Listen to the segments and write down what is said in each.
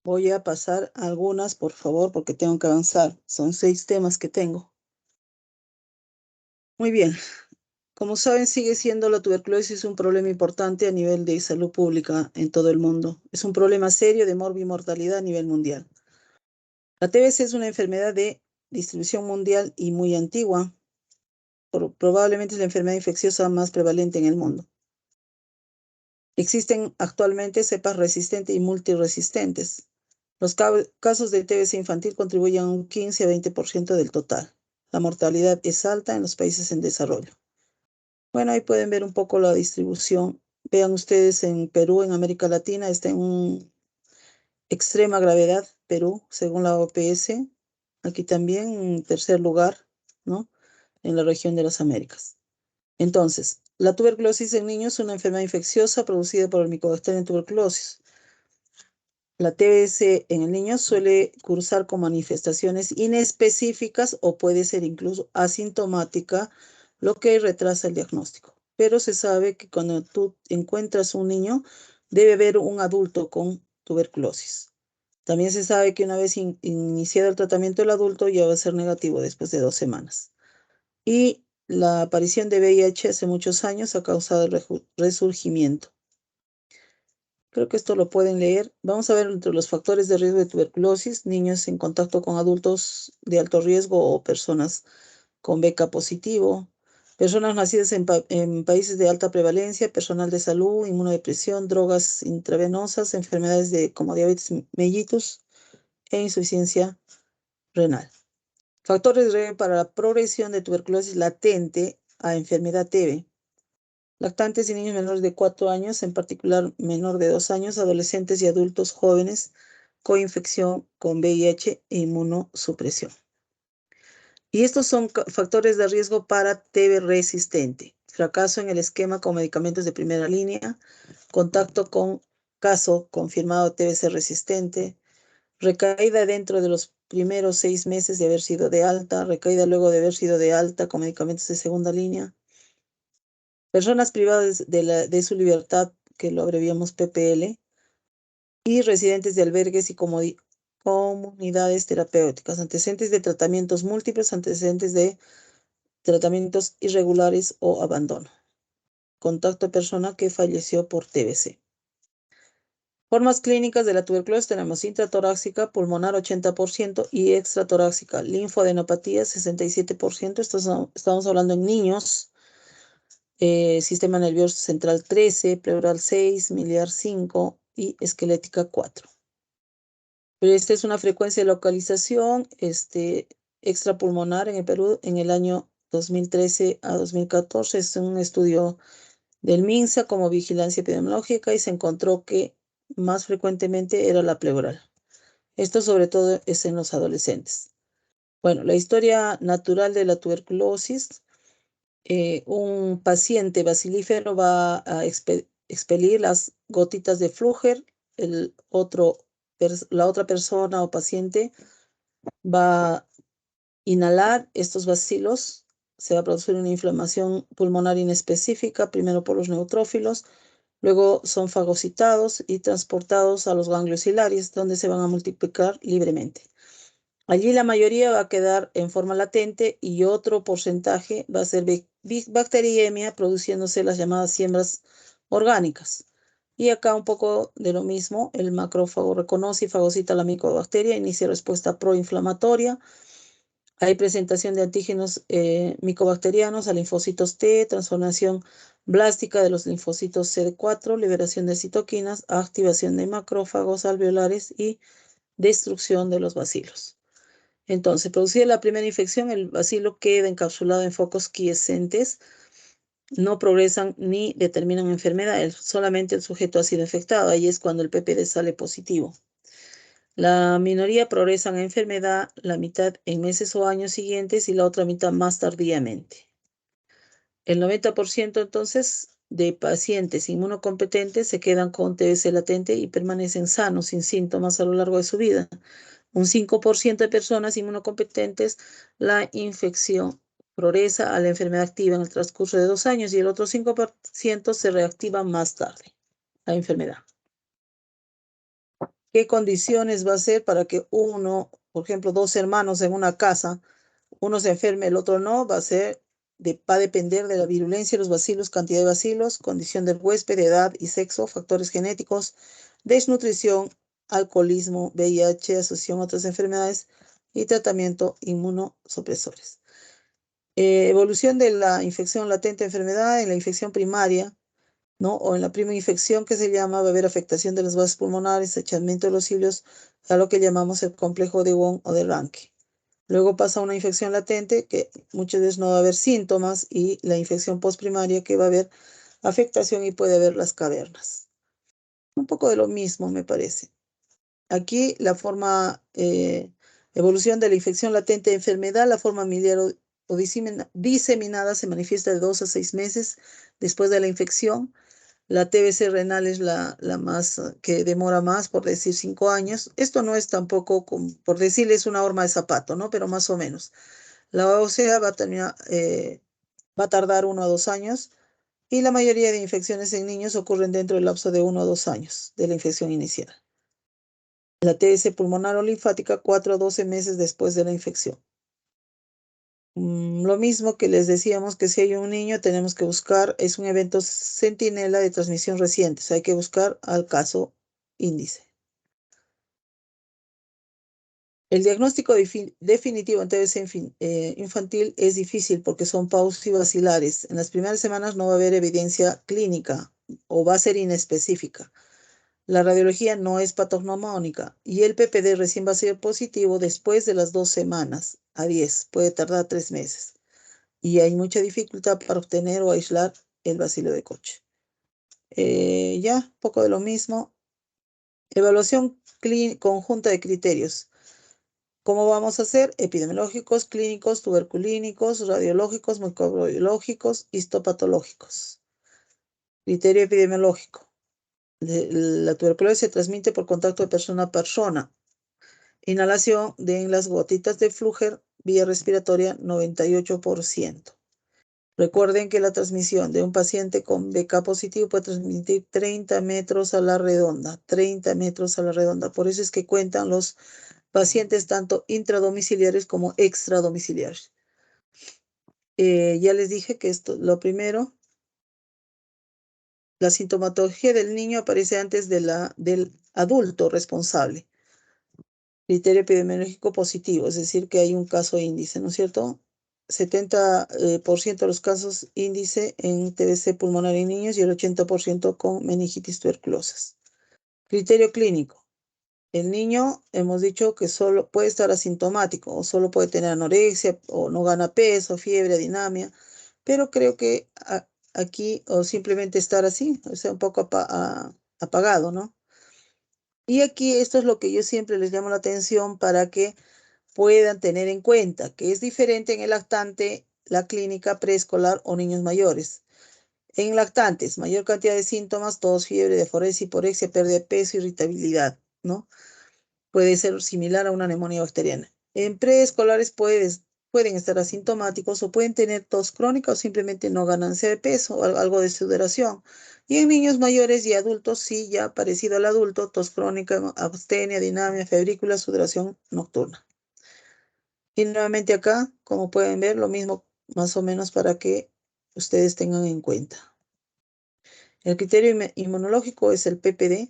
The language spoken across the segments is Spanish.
Voy a pasar algunas, por favor, porque tengo que avanzar. Son 6 temas que tengo. Muy bien. Como saben, sigue siendo la tuberculosis un problema importante a nivel de salud pública en todo el mundo. Es un problema serio de morbimortalidad a nivel mundial. La TBC es una enfermedad de distribución mundial y muy antigua. Probablemente es la enfermedad infecciosa más prevalente en el mundo. Existen actualmente cepas resistentes y multiresistentes. Los casos de TBC infantil contribuyen a un 15 a 20% del total. La mortalidad es alta en los países en desarrollo. Bueno, ahí pueden ver un poco la distribución. Vean ustedes en Perú, en América Latina, está en extrema gravedad, Perú, según la OPS. Aquí también, en tercer lugar, ¿no? En la región de las Américas. Entonces, la tuberculosis en niños es una enfermedad infecciosa producida por el Mycobacterium tuberculosis. La TBC en el niño suele cursar con manifestaciones inespecíficas o puede ser incluso asintomática, lo que retrasa el diagnóstico. Pero se sabe que cuando tú encuentras un niño, debe haber un adulto con tuberculosis. También se sabe que una vez iniciado el tratamiento del adulto ya va a ser negativo después de 2 semanas. Y la aparición de VIH hace muchos años ha causado el resurgimiento. Creo que esto lo pueden leer. Vamos a ver entre los factores de riesgo de tuberculosis, niños en contacto con adultos de alto riesgo o personas con BK positivo, personas nacidas en países de alta prevalencia, personal de salud, inmunodepresión, drogas intravenosas, enfermedades como diabetes mellitus e insuficiencia renal. Factores de riesgo para la progresión de tuberculosis latente a enfermedad TB. Lactantes y niños menores de 4 años, en particular menor de 2 años, adolescentes y adultos jóvenes con infección con VIH e inmunosupresión. Y estos son factores de riesgo para TB resistente. Fracaso en el esquema con medicamentos de primera línea, contacto con caso confirmado TBC resistente, recaída dentro de los primeros 6 meses de haber sido de alta, recaída luego de haber sido de alta con medicamentos de segunda línea, personas privadas de su libertad, que lo abreviamos PPL, y residentes de albergues y comunidades terapéuticas, antecedentes de tratamientos múltiples, antecedentes de tratamientos irregulares o abandono, contacto de persona que falleció por TBC. Formas clínicas de la tuberculosis tenemos intratorácica, pulmonar 80% y extratorácica, linfoadenopatía 67%, estamos hablando en niños. Sistema nervioso central 13, pleural 6, miliar 5 y esquelética 4. Pero esta es una frecuencia de localización extrapulmonar en el Perú en el año 2013 a 2014. Es un estudio del MINSA como vigilancia epidemiológica y se encontró que más frecuentemente era la pleural. Esto sobre todo es en los adolescentes. Bueno, la historia natural de la tuberculosis. Un paciente bacilífero va a expelir las gotitas de Flúger, la otra persona o paciente va a inhalar estos bacilos, se va a producir una inflamación pulmonar inespecífica, primero por los neutrófilos, luego son fagocitados y transportados a los ganglios hilarios, donde se van a multiplicar libremente. Allí la mayoría va a quedar en forma latente y otro porcentaje va a ser bacteriemia, produciéndose las llamadas siembras orgánicas. Y acá un poco de lo mismo, el macrófago reconoce y fagocita la micobacteria, inicia respuesta proinflamatoria. Hay presentación de antígenos micobacterianos a linfocitos T, transformación blástica de los linfocitos CD4, liberación de citoquinas, activación de macrófagos alveolares y destrucción de los bacilos. Entonces, producida la primera infección, el bacilo queda encapsulado en focos quiescentes, no progresan ni determinan enfermedad, solamente el sujeto ha sido infectado, ahí es cuando el PPD sale positivo. La minoría progresan a enfermedad, la mitad en meses o años siguientes y la otra mitad más tardíamente. El 90% entonces de pacientes inmunocompetentes se quedan con TBC latente y permanecen sanos, sin síntomas a lo largo de su vida. Un 5% de personas inmunocompetentes, la infección progresa a la enfermedad activa en el transcurso de 2 años y el otro 5% se reactiva más tarde, la enfermedad. ¿Qué condiciones va a ser para que uno, por ejemplo, dos hermanos en una casa, uno se enferme, el otro no? Va a depender de la virulencia de los bacilos, cantidad de bacilos, condición del huésped, edad y sexo, factores genéticos, desnutrición, alcoholismo, VIH, asociación a otras enfermedades y tratamiento inmunosupresores. Evolución de la infección latente enfermedad en la infección primaria, ¿no? O en la primera infección que se llama, va a haber afectación de las vasos pulmonares, echamiento de los cilios, a lo que llamamos el complejo de Wong o de Ranke. Luego pasa una infección latente que muchas veces no va a haber síntomas y la infección postprimaria que va a haber afectación y puede haber las cavernas. Un poco de lo mismo me parece. Aquí la forma, evolución de la infección latente de enfermedad, la forma miliar o diseminada se manifiesta de 2 a 6 meses después de la infección. La TBC renal es la más que demora más, por decir 5 años. Esto no es tampoco, por decirles una horma de zapato, ¿no? Pero más o menos. La ósea va a tardar 1 a 2 años y la mayoría de infecciones en niños ocurren dentro del lapso de 1 a 2 años de la infección inicial. La TBC pulmonar o linfática 4 a 12 meses después de la infección. Lo mismo que les decíamos que si hay un niño tenemos que buscar, es un evento centinela de transmisión reciente, hay que buscar al caso índice. El diagnóstico definitivo en TBC infantil es difícil porque son pausivacilares. En las primeras semanas no va a haber evidencia clínica o va a ser inespecífica. La radiología no es patognomónica y el PPD recién va a ser positivo después de las 2 semanas a 10, puede tardar 3 meses. Y hay mucha dificultad para obtener o aislar el bacilo de Koch. Ya, poco de lo mismo. Evaluación conjunta de criterios. ¿Cómo vamos a hacer? Epidemiológicos, clínicos, tuberculínicos, radiológicos, microbiológicos, histopatológicos. Criterio epidemiológico. La tuberculosis se transmite por contacto de persona a persona. Inhalación de en las gotitas de Fluger, vía respiratoria 98%. Recuerden que la transmisión de un paciente con BK positivo puede transmitir 30 metros a la redonda, 30 metros a la redonda. Por eso es que cuentan los pacientes tanto intradomiciliares como extradomiciliares. Ya les dije que esto, lo primero, la sintomatología del niño aparece antes del adulto responsable. Criterio epidemiológico positivo, es decir, que hay un caso índice, ¿no es cierto? 70% de los casos índice en TBC pulmonar en niños y el 80% con meningitis tuberculosas. Criterio clínico. El niño, hemos dicho que solo puede estar asintomático o solo puede tener anorexia o no gana peso, fiebre, dinamia, pero creo que aquí o simplemente estar así, o sea, un poco apagado, ¿no? Y aquí esto es lo que yo siempre les llamo la atención para que puedan tener en cuenta, que es diferente en el lactante, la clínica preescolar o niños mayores. En lactantes, mayor cantidad de síntomas, tos, fiebre, deforesia, hiporexia, pérdida de peso, irritabilidad, ¿no? Puede ser similar a una neumonía bacteriana. En preescolares pueden estar asintomáticos o pueden tener tos crónica o simplemente no ganancia de peso o algo de sudoración. Y en niños mayores y adultos, sí, ya parecido al adulto, tos crónica, abstenia, dinamia, febrícula, sudoración nocturna. Y nuevamente acá, como pueden ver, lo mismo más o menos para que ustedes tengan en cuenta. El criterio inmunológico es el PPD.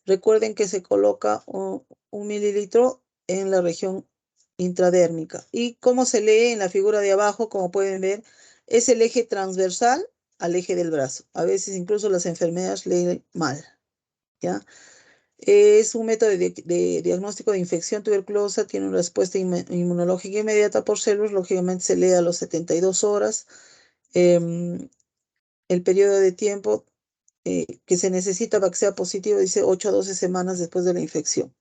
Recuerden que se coloca un mililitro en la región intradérmica. Y como se lee en la figura de abajo, como pueden ver, es el eje transversal al eje del brazo. A veces incluso las enfermeras leen mal, ¿ya? Es un método de diagnóstico de infección tuberculosa, tiene una respuesta inmunológica inmediata por células, lógicamente se lee a las 72 horas. El periodo de tiempo que se necesita para que sea positivo dice 8 a 12 semanas después de la infección.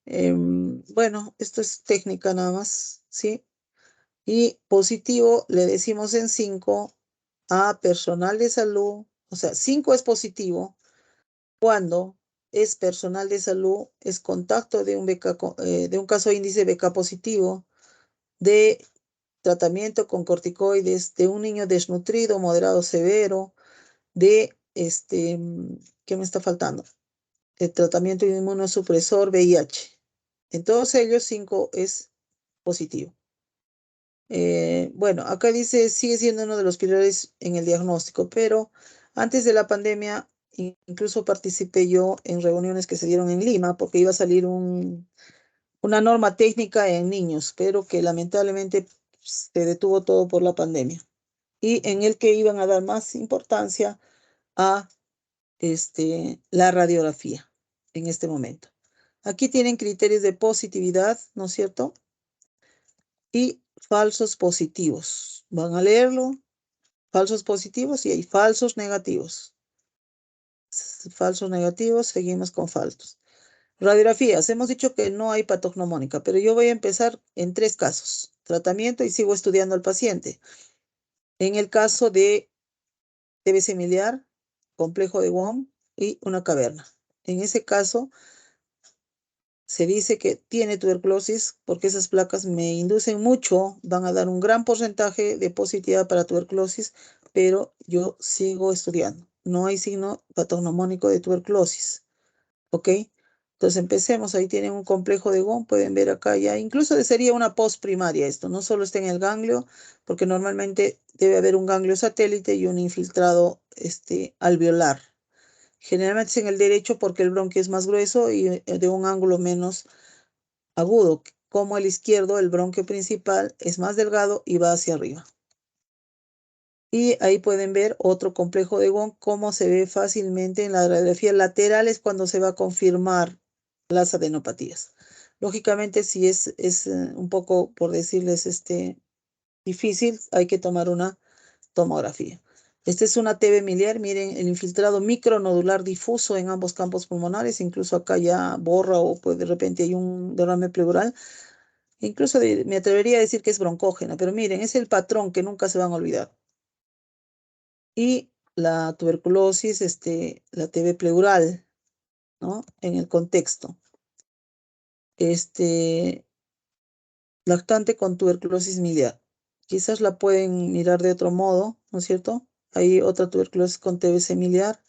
Bueno, esto es técnica nada más, ¿sí? Y positivo le decimos en 5 a personal de salud, o sea, 5 es positivo cuando es personal de salud, es contacto de de un caso índice BK positivo, de tratamiento con corticoides, de un niño desnutrido, moderado, severo, de ¿qué me está faltando? el tratamiento inmunosupresor VIH. En todos ellos, 5 es positivo. Bueno, acá dice, sigue siendo uno de los pilares en el diagnóstico, pero antes de la pandemia, incluso participé yo en reuniones que se dieron en Lima, porque iba a salir una norma técnica en niños, pero que lamentablemente se detuvo todo por la pandemia. Y en el que iban a dar más importancia a la radiografía en este momento. Aquí tienen criterios de positividad, ¿no es cierto? Y falsos positivos. Van a leerlo. Falsos positivos y hay falsos negativos. Falsos negativos, seguimos con falsos. Radiografías. Hemos dicho que no hay patognomónica, pero yo voy a empezar en 3 casos. Tratamiento y sigo estudiando al paciente. En el caso de TBC miliar, complejo de Wong y una caverna. En ese caso, se dice que tiene tuberculosis porque esas placas me inducen mucho, van a dar un gran porcentaje de positividad para tuberculosis, pero yo sigo estudiando. No hay signo patognomónico de tuberculosis, ¿ok? Entonces empecemos, ahí tienen un complejo de Wong, pueden ver acá ya, incluso sería una postprimaria esto, no solo está en el ganglio, porque normalmente debe haber un ganglio satélite y un infiltrado alveolar. Generalmente es en el derecho porque el bronquio es más grueso y de un ángulo menos agudo, como el izquierdo, el bronquio principal es más delgado y va hacia arriba. Y ahí pueden ver otro complejo de Wong, cómo se ve fácilmente en la radiografía lateral es cuando se va a confirmar las adenopatías. Lógicamente, si es un poco, por decirles, difícil, hay que tomar una tomografía. Esta es una TB miliar, miren el infiltrado micronodular difuso en ambos campos pulmonares, incluso acá ya borra o pues de repente hay un derrame pleural. Incluso me atrevería a decir que es broncógena, pero miren, es el patrón que nunca se van a olvidar. Y la tuberculosis, la TB pleural, ¿no? En el contexto. Lactante con tuberculosis miliar. Quizás la pueden mirar de otro modo, ¿no es cierto? Hay otra tuberculosis con TBC miliar.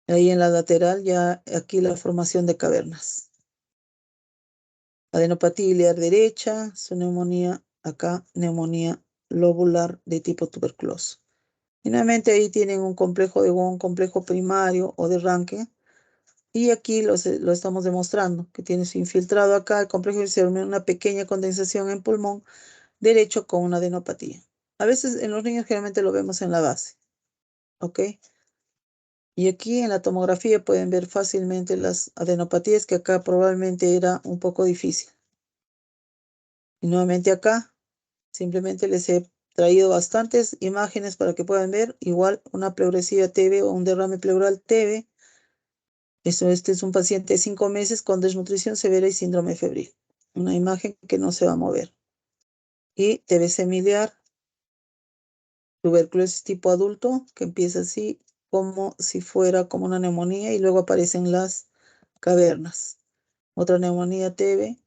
Ahí en la lateral, ya aquí la formación de cavernas. Adenopatía ileal derecha, su neumonía, acá neumonía lobular de tipo tuberculoso. Finalmente ahí tienen un complejo de Wong, complejo primario o de Ranke. Y aquí lo estamos demostrando, que tiene su infiltrado acá, el complejo de una pequeña condensación en pulmón derecho con una adenopatía. A veces en los niños generalmente lo vemos en la base, ¿ok? Y aquí en la tomografía pueden ver fácilmente las adenopatías, que acá probablemente era un poco difícil. Y nuevamente acá, simplemente les he traído bastantes imágenes para que puedan ver, igual una pleuresía TB o un derrame pleural TB. Este es un paciente de 5 meses con desnutrición severa y síndrome febril. Una imagen que no se va a mover. Y TBC miliar, tuberculosis tipo adulto, que empieza así como si fuera como una neumonía y luego aparecen las cavernas. Otra neumonía TB,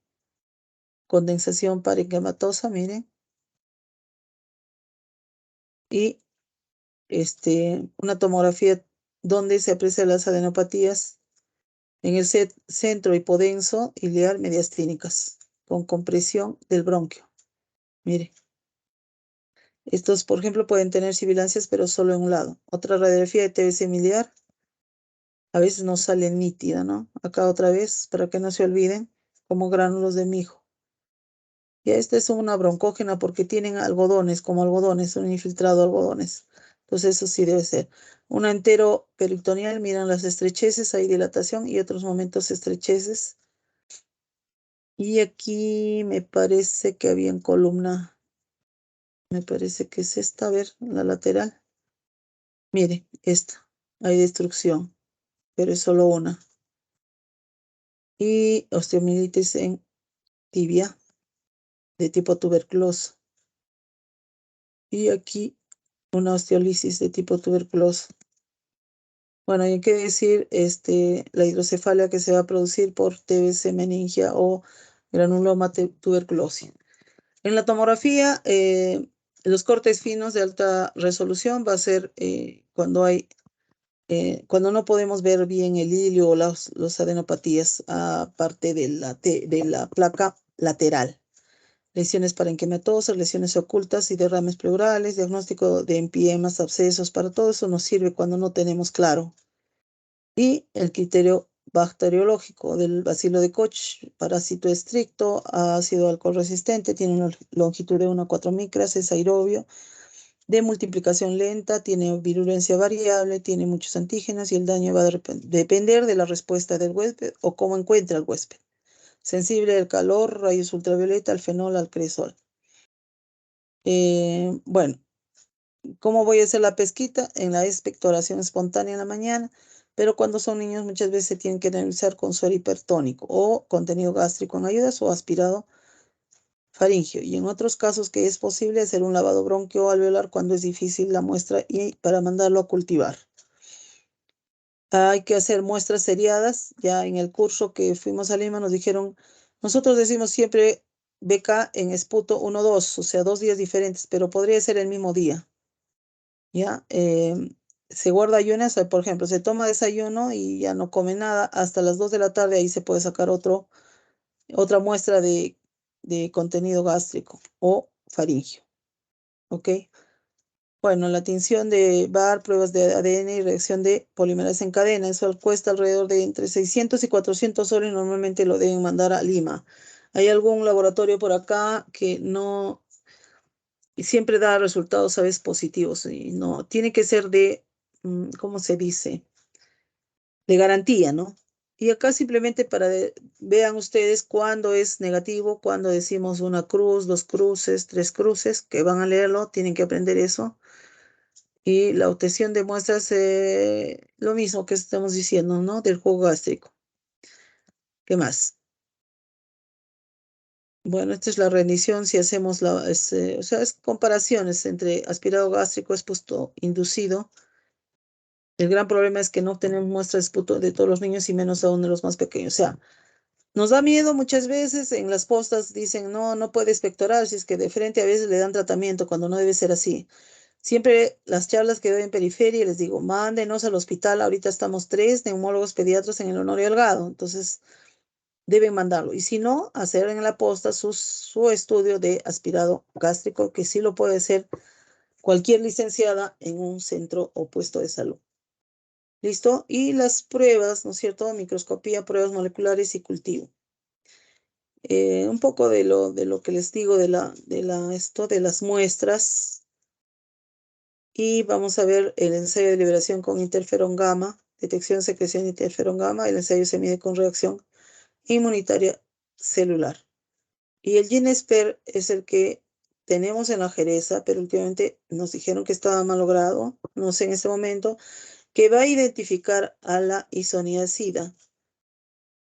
condensación parenquimatosa, miren. Y una tomografía donde se aprecian las adenopatías en el centro hipodenso ileal mediastínicas con compresión del bronquio. Mire, estos, por ejemplo, pueden tener sibilancias, pero solo en un lado. Otra radiografía de TBC miliar, a veces no sale nítida, ¿no? Acá otra vez, para que no se olviden, como gránulos de mijo. Y esta es una broncógena porque tienen algodones, como algodones, un infiltrado algodones. Entonces eso sí debe ser. Una entero peritoneal, miran las estrecheces, hay dilatación y otros momentos estrecheces. Y aquí me parece que había en columna, me parece que es esta, a ver, la lateral. Mire, esta, hay destrucción, pero es solo una. Y osteomielitis en tibia de tipo tuberculoso. Y aquí una osteolisis de tipo tuberculoso. Bueno, hay que decir la hidrocefalia que se va a producir por TBC meningia o granuloma tuberculosis. En la tomografía, los cortes finos de alta resolución va a ser cuando hay cuando no podemos ver bien el hilio o los adenopatías, aparte de la placa lateral. Lesiones parenquimatosas, lesiones ocultas y derrames pleurales, diagnóstico de empiemas, abscesos, para todo eso nos sirve cuando no tenemos claro. Y el criterio bacteriológico del bacilo de Koch, parásito estricto, ácido alcohol resistente, tiene una longitud de 1 a 4 micras, es aerobio, de multiplicación lenta, tiene virulencia variable, tiene muchos antígenos y el daño va a depender de la respuesta del huésped o cómo encuentra el huésped. Sensible al calor, rayos ultravioleta, al fenol, al cresol. Bueno, ¿cómo voy a hacer la pesquita? En la expectoración espontánea en la mañana, pero cuando son niños muchas veces se tienen que realizar con suero hipertónico o contenido gástrico en ayudas o aspirado faringio. Y en otros casos que es posible hacer un lavado bronquio alveolar cuando es difícil la muestra y para mandarlo a cultivar. Hay que hacer muestras seriadas. Ya en el curso que fuimos a Lima nos dijeron, nosotros decimos siempre BK en esputo 1-2, o sea, 2 días diferentes, pero podría ser el mismo día. ¿Ya? Se guarda ayunas, por ejemplo, se toma desayuno y ya no come nada hasta las 2 de la tarde, ahí se puede sacar otra muestra de contenido gástrico o faringio. ¿Ok? Bueno, la tinción de Barr, pruebas de ADN y reacción de polimerasa en cadena, eso cuesta alrededor de entre 600 y 400 soles, normalmente lo deben mandar a Lima. Hay algún laboratorio por acá que no, y siempre da resultados, ¿sabes? Positivos, y no, tiene que ser ¿cómo se dice? De garantía, ¿no? Y acá simplemente vean ustedes cuándo es negativo, cuando decimos una cruz, 2 cruces, 3 cruces, que van a leerlo, tienen que aprender eso. Y la obtención de muestras, lo mismo que estamos diciendo, ¿no? Del jugo gástrico. ¿Qué más? Bueno, esta es la rendición si hacemos o sea, es comparaciones entre aspirado gástrico expuesto inducido. El gran problema es que no tenemos muestras de todos los niños y menos aún de los más pequeños. O sea, nos da miedo muchas veces, en las postas dicen, no, no puede expectorar, si es que de frente a veces le dan tratamiento cuando no debe ser así. Siempre las charlas que doy en periferia les digo, mándenos al hospital, ahorita estamos 3 neumólogos pediatras en el Honorio Delgado, entonces deben mandarlo. Y si no, hacer en la posta su estudio de aspirado gástrico, que sí lo puede hacer cualquier licenciada en un centro o puesto de salud. ¿Listo? Y las pruebas, ¿no es cierto? Microscopía, pruebas moleculares y cultivo. Un poco de lo que les digo de las muestras. Y vamos a ver el ensayo de liberación con interferón gamma, detección, secreción de interferón gamma. El ensayo se mide con reacción inmunitaria celular. Y el GeneSper es el que tenemos en la Jereza, pero últimamente nos dijeron que estaba mal logrado, no sé en este momento, que va a identificar a la isoniazida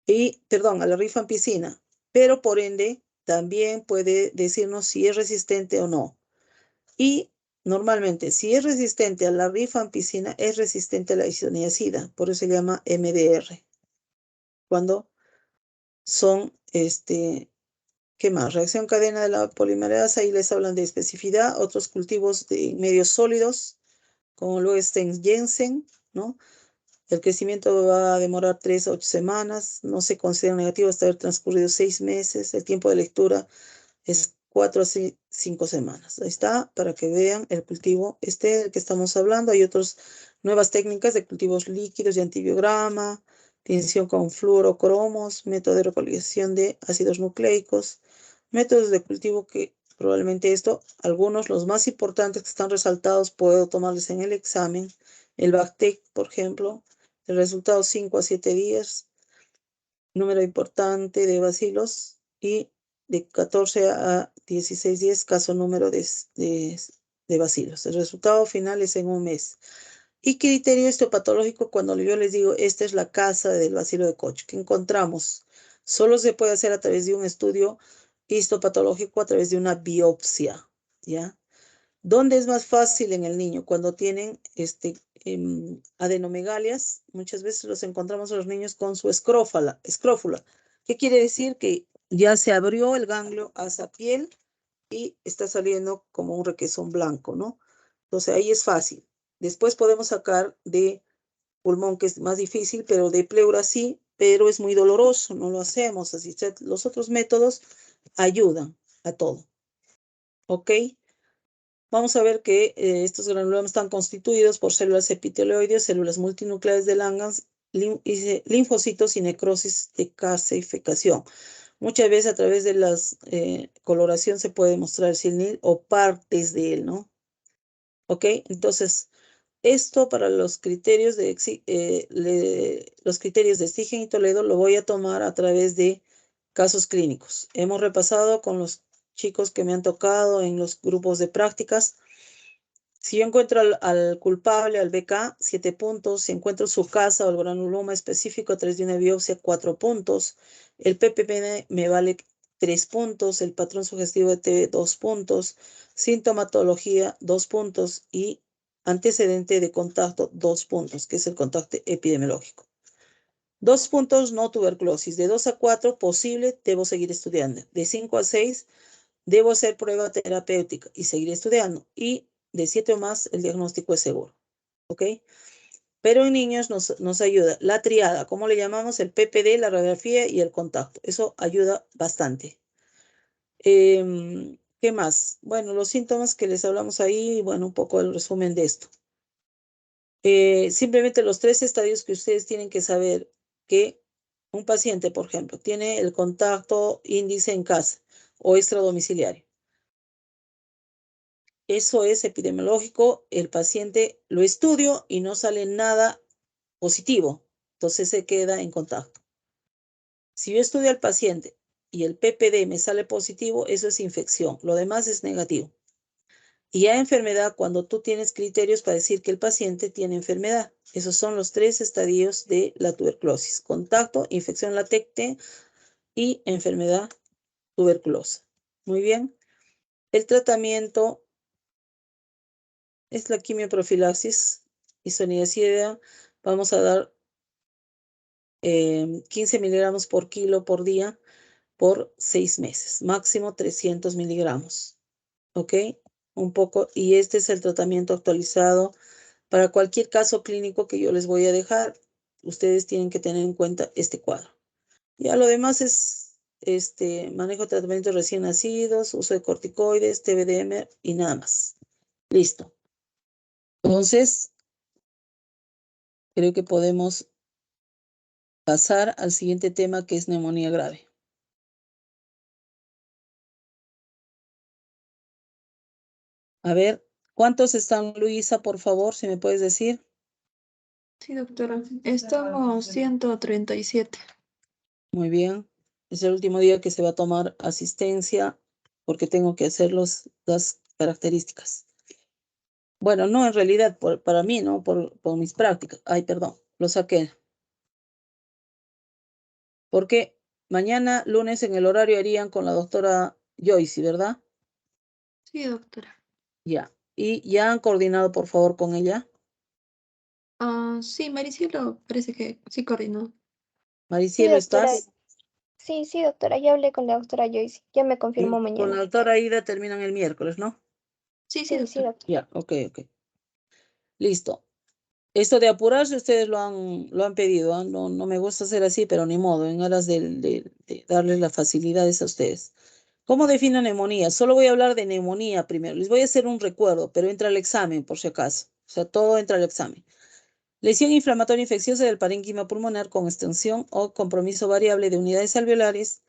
a la rifampicina, pero por ende también puede decirnos si es resistente o no. Y normalmente, si es resistente a la rifampicina, es resistente a la isoniazida, por eso se llama MDR. Cuando son, ¿qué más? Reacción cadena de la polimerasa, y les hablan de especificidad, otros cultivos de medios sólidos, como lo es Jensen, ¿no? El crecimiento va a demorar 3 a 8 semanas, no se considera negativo hasta haber transcurrido 6 meses, el tiempo de lectura es 4 a 5 semanas. Ahí está, para que vean el cultivo del que estamos hablando. Hay otras nuevas técnicas de cultivos líquidos y antibiograma, tinción con fluorocromos, método de recolección de ácidos nucleicos, métodos de cultivo que probablemente algunos, los más importantes que están resaltados, puedo tomarles en el examen. El BACTEC, por ejemplo, el resultado 5 a 7 días, número importante de bacilos, y de 14 a 16 días, caso número de bacilos. El resultado final es en un mes. Y criterio histopatológico, cuando yo les digo, esta es la casa del bacilo de Koch, que encontramos, solo se puede hacer a través de un estudio histopatológico, a través de una biopsia, ¿ya? ¿Dónde es más fácil en el niño? Cuando tienen adenomegalias, muchas veces los encontramos a los niños con su escrófula. ¿Qué quiere decir? Que ya se abrió el ganglio hacia piel y está saliendo como un requesón blanco, ¿no? Entonces ahí es fácil. Después podemos sacar de pulmón que es más difícil, pero de pleura sí, pero es muy doloroso, no lo hacemos. Así que los otros métodos ayudan a todo. ¿Ok? Vamos a ver que estos granulomas están constituidos por células epitelioides, células multinucleares de Langhans, linfocitos y necrosis de calcificación. Muchas veces a través de la coloración se puede mostrar el nil o partes de él, ¿no? ¿Ok? Entonces, esto para los criterios los criterios de Stigen y Toledo lo voy a tomar a través de casos clínicos. Hemos repasado con los chicos que me han tocado en los grupos de prácticas. Si yo encuentro al culpable, al BK, 7 puntos. Si encuentro su casa o el granuloma específico a través de una biopsia, 4 puntos. El PPPN me vale 3 puntos. El patrón sugestivo de TV, 2 puntos. Sintomatología, 2 puntos. Y antecedente de contacto, 2 puntos, que es el contacto epidemiológico. 2 puntos, no tuberculosis. De 2 a 4, posible, debo seguir estudiando. De 5 a 6, debo hacer prueba terapéutica y seguir estudiando. Y de 7 o más, el diagnóstico es seguro. ¿Ok? Pero en niños nos ayuda la triada, ¿cómo le llamamos? El PPD, la radiografía y el contacto. Eso ayuda bastante. ¿Qué más? Bueno, los síntomas que les hablamos ahí, bueno, un poco el resumen de esto. Simplemente los 3 estadios que ustedes tienen que saber que un paciente, por ejemplo, tiene el contacto índice en casa o extradomiciliario. Eso es epidemiológico, el paciente lo estudio y no sale nada positivo, entonces se queda en contacto. Si yo estudio al paciente y el PPD me sale positivo, eso es infección, lo demás es negativo. Y ya enfermedad, cuando tú tienes criterios para decir que el paciente tiene enfermedad. Esos son los 3 estadios de la tuberculosis: contacto, infección latente y enfermedad tuberculosa. Muy bien. El tratamiento es la quimioprofilaxis, isoniazida. Vamos a dar 15 miligramos por kilo por día por 6 meses, máximo 300 miligramos. ¿Ok? Un poco, y este es el tratamiento actualizado para cualquier caso clínico que yo les voy a dejar. Ustedes tienen que tener en cuenta este cuadro. Ya lo demás es manejo de tratamientos recién nacidos, uso de corticoides, TBDM y nada más. Listo. Entonces, creo que podemos pasar al siguiente tema, que es neumonía grave. A ver, ¿cuántos están, Luisa, por favor, si me puedes decir? Sí, doctora. Estamos 137. Muy bien. Es el último día que se va a tomar asistencia porque tengo que hacer las características. Bueno, no, en realidad, para mí, ¿no? Por mis prácticas. Ay, perdón, lo saqué. Porque mañana, lunes, en el horario harían con la doctora Joyce, ¿verdad? Sí, doctora. Ya. ¿Y ya han coordinado, por favor, con ella? Sí, Maricielo parece que sí coordinó. Sí, Maricielo, doctora. ¿estás? Sí, doctora. Ya hablé con la doctora Joyce. Ya me Y confirmó con la mañana. doctora Ida terminan el miércoles, ¿no? Sí, sí, Sí, doctora. doctora. Ya, ok. Listo. Esto de apurarse, ustedes lo han pedido, ¿ah? No me gusta hacer así, pero ni modo, en aras de darles las facilidades a ustedes. ¿Cómo defino neumonía? Solo voy a hablar de neumonía primero. Les voy a hacer un recuerdo, pero entra al examen, por si acaso. O sea, todo entra al examen. Lesión inflamatoria infecciosa del parénquima pulmonar con extensión o compromiso variable de unidades alveolares,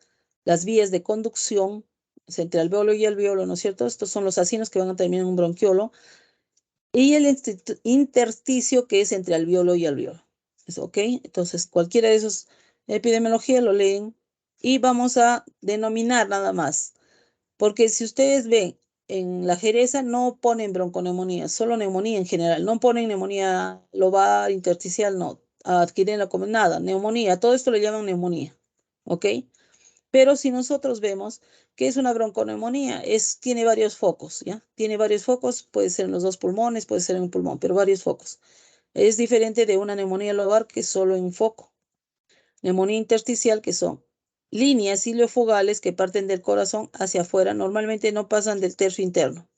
las vías de conducción, o sea, entre alveolo y alveolo, ¿no es cierto? Estos son los acinos que van a terminar en un bronquiolo, y el intersticio que es entre alveolo y alveolo. ¿Ok? Entonces, cualquiera de esos, epidemiología lo leen y vamos a denominar nada más. Porque si ustedes ven en la Jereza, no ponen bronconeumonía, solo neumonía en general. No ponen neumonía lobar, intersticial, no. Adquieren la como nada, neumonía. Todo esto le llaman neumonía. ¿Ok? Pero si nosotros vemos que es una bronconeumonía, tiene varios focos, ¿ya? Tiene varios focos, puede ser en los 2 pulmones, puede ser en un pulmón, pero varios focos. Es diferente de una neumonía lobar, que es solo en un foco. Neumonía intersticial, que son líneas ileofugales que parten del corazón hacia afuera, normalmente no pasan del tercio interno.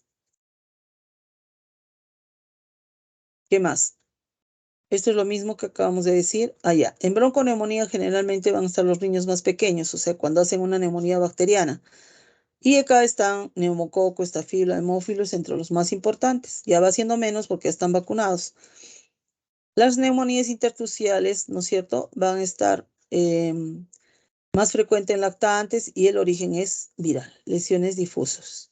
¿Qué más? Esto es lo mismo que acabamos de decir allá. En bronconeumonía generalmente van a estar los niños más pequeños, o sea, cuando hacen una neumonía bacteriana. Y acá están neumococo, estafilo, hemófilos, entre los más importantes. Ya va siendo menos porque están vacunados. Las neumonías intersticiales, ¿no es cierto?, van a estar más frecuentes en lactantes y el origen es viral, lesiones difusas.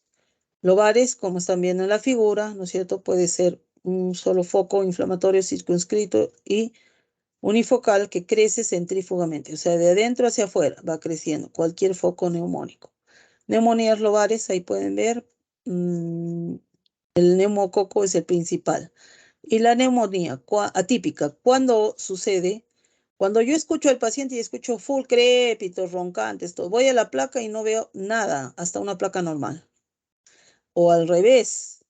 Lobares, como están viendo en la figura, ¿no es cierto?, puede ser un solo foco inflamatorio circunscrito y unifocal que crece centrífugamente, o sea, de adentro hacia afuera va creciendo cualquier foco neumónico. Neumonías lobares, ahí pueden ver, el neumococo es el principal. Y la neumonía atípica, ¿cuándo sucede? Cuando yo escucho al paciente y escucho full crépitos, roncantes, todo, voy a la placa y no veo nada, hasta una placa normal. O al revés,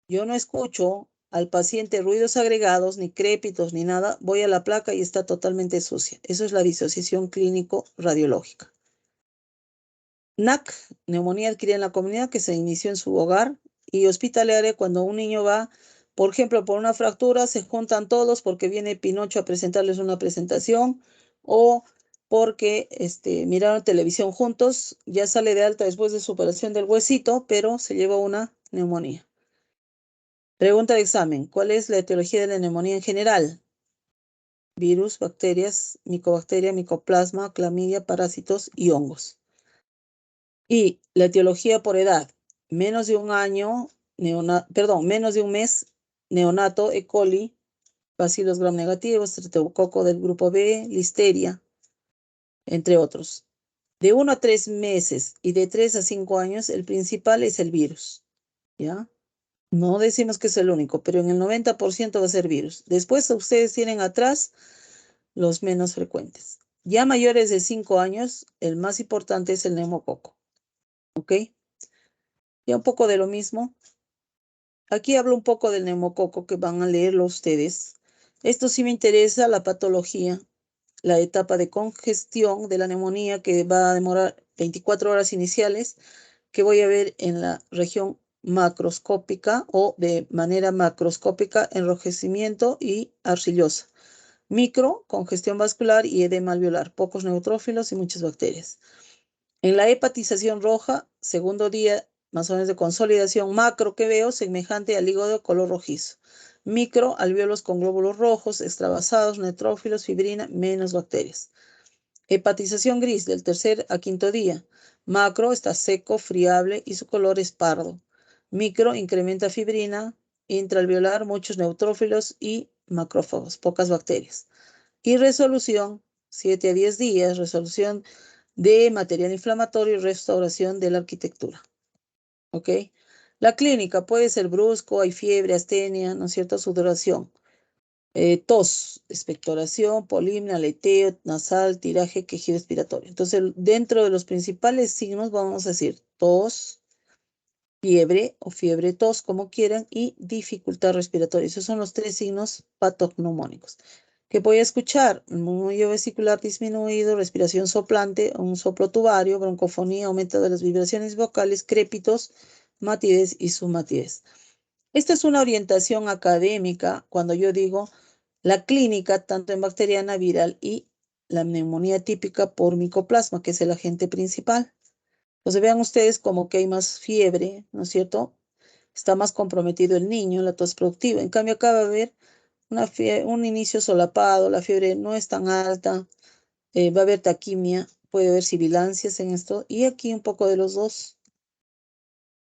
yo no escucho al paciente ruidos agregados, ni crépitos, ni nada, voy a la placa y está totalmente sucia. Eso es la disociación clínico-radiológica. NAC, neumonía adquirida en la comunidad que se inició en su hogar, y hospitalaria cuando un niño va, por ejemplo, por una fractura, se juntan todos porque viene Pinocho a presentarles una presentación o porque miraron televisión juntos, ya sale de alta después de su operación del huesito, pero se lleva una neumonía. Pregunta de examen, ¿cuál es la etiología de la neumonía en general? Virus, bacterias, micobacteria, micoplasma, clamidia, parásitos y hongos. Y la etiología por edad, menos de un año, menos de un mes, neonato, E. coli, bacilos gram negativos, streptococo del grupo B, listeria, entre otros. De 1 a 3 meses y de 3 a 5 años, el principal es el virus, ¿ya? No decimos que es el único, pero en el 90% va a ser virus. Después ustedes tienen atrás los menos frecuentes. Ya mayores de 5 años, el más importante es el neumococo, ¿ok? Ya un poco de lo mismo. Aquí hablo un poco del neumococo que van a leerlo ustedes. Esto sí me interesa, la patología, la etapa de congestión de la neumonía que va a demorar 24 horas iniciales, que voy a ver en la región macroscópica o de manera macroscópica, enrojecimiento y arcillosa. Micro, congestión vascular y edema alveolar, pocos neutrófilos y muchas bacterias. En la hepatización roja, segundo día más o menos de consolidación, macro que veo, semejante al hígado color rojizo. Micro, alvéolos con glóbulos rojos, extravasados, neutrófilos, fibrina, menos bacterias. Hepatización gris del tercer a quinto día. Macro está seco, friable y su color es pardo. Micro incrementa fibrina, intraalveolar, muchos neutrófilos y macrófagos, pocas bacterias. Y resolución, 7 a 10 días, resolución de material inflamatorio y restauración de la arquitectura. ¿Ok? La clínica puede ser brusco, hay fiebre, astenia, ¿no es cierto? Sudoración. Tos, expectoración, polimnia, aleteo nasal, tiraje, quejido expiratorio. Entonces, dentro de los principales signos vamos a decir tos, fiebre o fiebre tos, como quieran, y dificultad respiratoria. Esos son los 3 signos patognomónicos. ¿Qué voy a escuchar? Murmullo vesicular disminuido, respiración soplante, un soplo tubario, broncofonía, aumento de las vibraciones vocales, crépitos, matidez y submatidez. Esta es una orientación académica cuando yo digo la clínica, tanto en bacteriana, viral y la neumonía típica por micoplasma, que es el agente principal. Entonces vean ustedes como que hay más fiebre, ¿no es cierto? Está más comprometido el niño, la tos productiva. En cambio, acá va a haber un inicio solapado, la fiebre no es tan alta, va a haber taquimia, puede haber sibilancias en esto, y aquí un poco de los dos.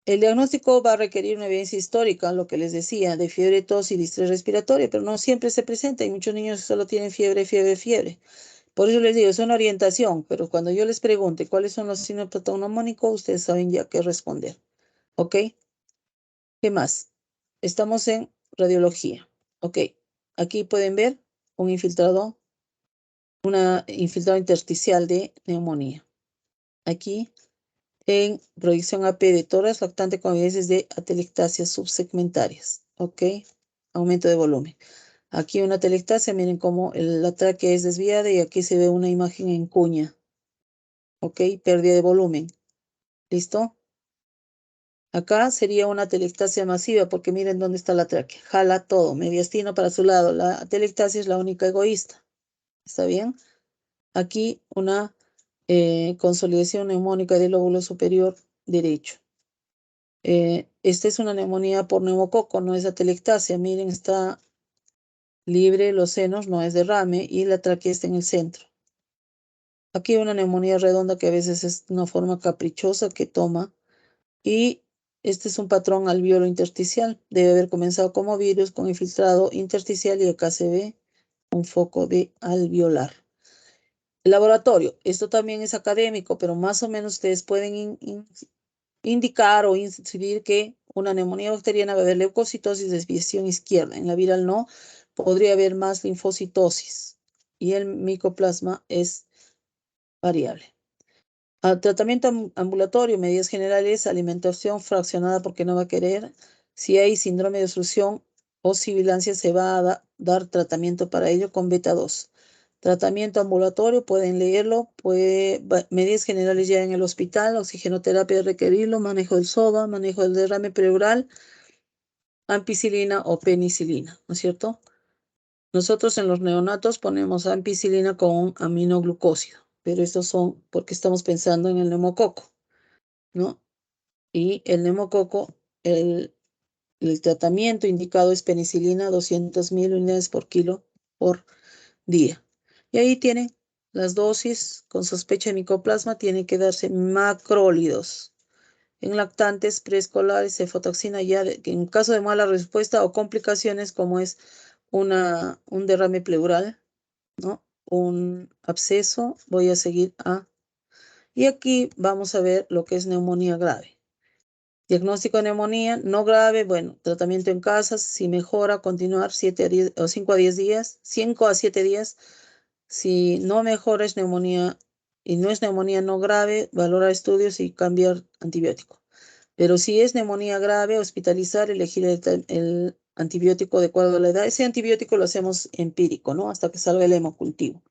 El diagnóstico va a requerir una evidencia histórica, lo que les decía, de fiebre, tos y distrés respiratorio, pero no siempre se presenta. Hay muchos niños que solo tienen fiebre, fiebre, fiebre. Por eso les digo, es una orientación, pero cuando yo les pregunte cuáles son los signos patognomónicos, ustedes saben ya qué responder. ¿Ok? ¿Qué más? Estamos en radiología. Ok. Aquí pueden ver un infiltrado intersticial de neumonía. Aquí en proyección AP de tórax lactante con evidencias de atelectasias subsegmentarias. Ok, aumento de volumen. Aquí una atelectasia, miren cómo la tráquea es desviada y aquí se ve una imagen en cuña. Ok, pérdida de volumen. ¿Listo? Acá sería una atelectasia masiva, porque miren dónde está la tráquea. Jala todo, mediastino para su lado. La atelectasia es la única egoísta. ¿Está bien? Aquí una consolidación neumónica del lóbulo superior derecho. Esta es una neumonía por neumococo, no es atelectasia. Miren, está libre los senos, no es derrame, y la tráquea está en el centro. Aquí hay una neumonía redonda que a veces es una forma caprichosa que toma, y este es un patrón alveolo intersticial. Debe haber comenzado como virus con infiltrado intersticial y acá se ve un foco de alveolar. Laboratorio, esto también es académico, pero más o menos ustedes pueden indicar o incidir que una neumonía bacteriana va a haber leucocitosis de desviación izquierda. En la viral no, podría haber más linfocitosis y el micoplasma es variable. Tratamiento ambulatorio, medidas generales, alimentación fraccionada porque no va a querer. Si hay síndrome de obstrucción o sibilancia, se va a dar tratamiento para ello con beta 2. Tratamiento ambulatorio, pueden leerlo, medidas generales ya en el hospital, oxigenoterapia de requerirlo, manejo del SOBA, manejo del derrame pleural, ampicilina o penicilina, ¿no es cierto? Nosotros en los neonatos ponemos ampicilina con aminoglucósido, pero estos son porque estamos pensando en el neumococo, ¿no? Y el neumococo, el tratamiento indicado es penicilina, 200.000 unidades por kilo por día. Y ahí tienen las dosis con sospecha de micoplasma, tiene que darse macrólidos. En lactantes preescolares, cefotaxina ya en caso de mala respuesta o complicaciones como es un derrame pleural, ¿no? Un absceso, voy a seguir a... Y aquí vamos a ver lo que es neumonía grave. Diagnóstico de neumonía no grave, bueno, tratamiento en casa, si mejora, continuar 7 a 10 o 5 a 10 días, 5 a 7 días. Si no mejora es neumonía y no es neumonía no grave, valorar estudios y cambiar antibiótico. Pero si es neumonía grave, hospitalizar, elegir el antibiótico adecuado a la edad. Ese antibiótico lo hacemos empírico, ¿no? Hasta que salga el hemocultivo.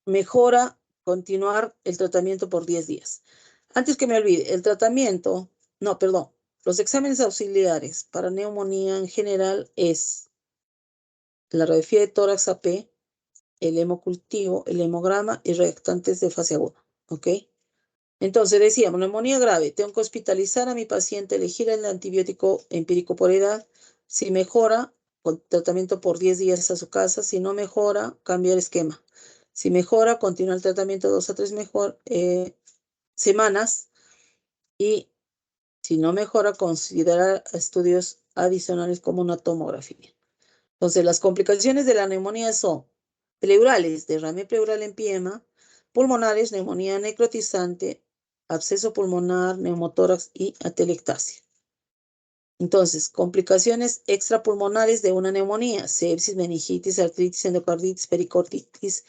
Mejora, continuar el tratamiento por 10 días. Antes que me olvide, el tratamiento, no, perdón, los exámenes auxiliares para neumonía en general es la radiografía de tórax AP, el hemocultivo, el hemograma y reactantes de fase aguda, ¿ok? Entonces decíamos, neumonía grave, tengo que hospitalizar a mi paciente, elegir el antibiótico empírico por edad. Si mejora, con tratamiento por 10 días a su casa. Si no mejora, cambiar esquema. Si mejora, continúa el tratamiento 2 a 3 semanas. Y si no mejora, considerar estudios adicionales como una tomografía. Entonces, las complicaciones de la neumonía son pleurales, derrame pleural en piema, pulmonares, neumonía necrotizante, absceso pulmonar, neumotórax y atelectasia. Entonces, complicaciones extrapulmonares de una neumonía: sepsis, meningitis, artritis, endocarditis, pericarditis,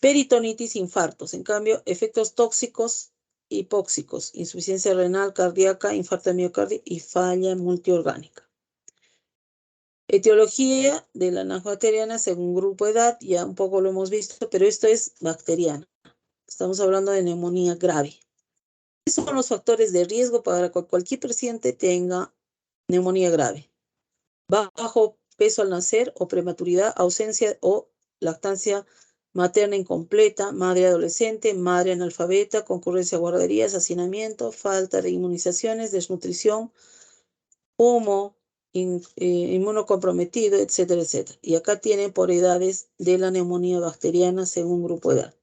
peritonitis, infartos. En cambio, efectos tóxicos, hipóxicos, insuficiencia renal, cardíaca, infarto de miocardio y falla multiorgánica. Etiología de la bacteriana según grupo de edad, ya un poco lo hemos visto, pero esto es bacteriana. Estamos hablando de neumonía grave. ¿Cuáles son los factores de riesgo para que cualquier paciente tenga neumonía grave? Bajo peso al nacer o prematuridad, ausencia o lactancia materna incompleta, madre adolescente, madre analfabeta, concurrencia a guarderías, hacinamiento, falta de inmunizaciones, desnutrición, humo, inmunocomprometido, etcétera, etcétera. Y acá tienen por edades de la neumonía bacteriana según grupo de edad.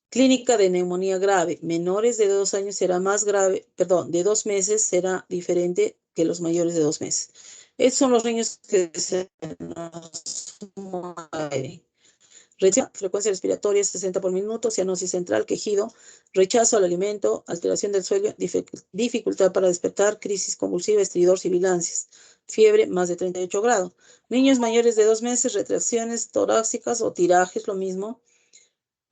Clínica de neumonía grave. Menores de 2 años será más grave, perdón, de 2 meses será diferente que los mayores de 2 meses. Estos son los niños que se nos mueren. Frecuencia respiratoria 60 por minuto, cianosis central, quejido, rechazo al alimento, alteración del sueño, dificultad para despertar, crisis convulsiva, estridor, sibilancias, fiebre más de 38 grados. Niños mayores de 2 meses, retracciones torácicas o tirajes, lo mismo.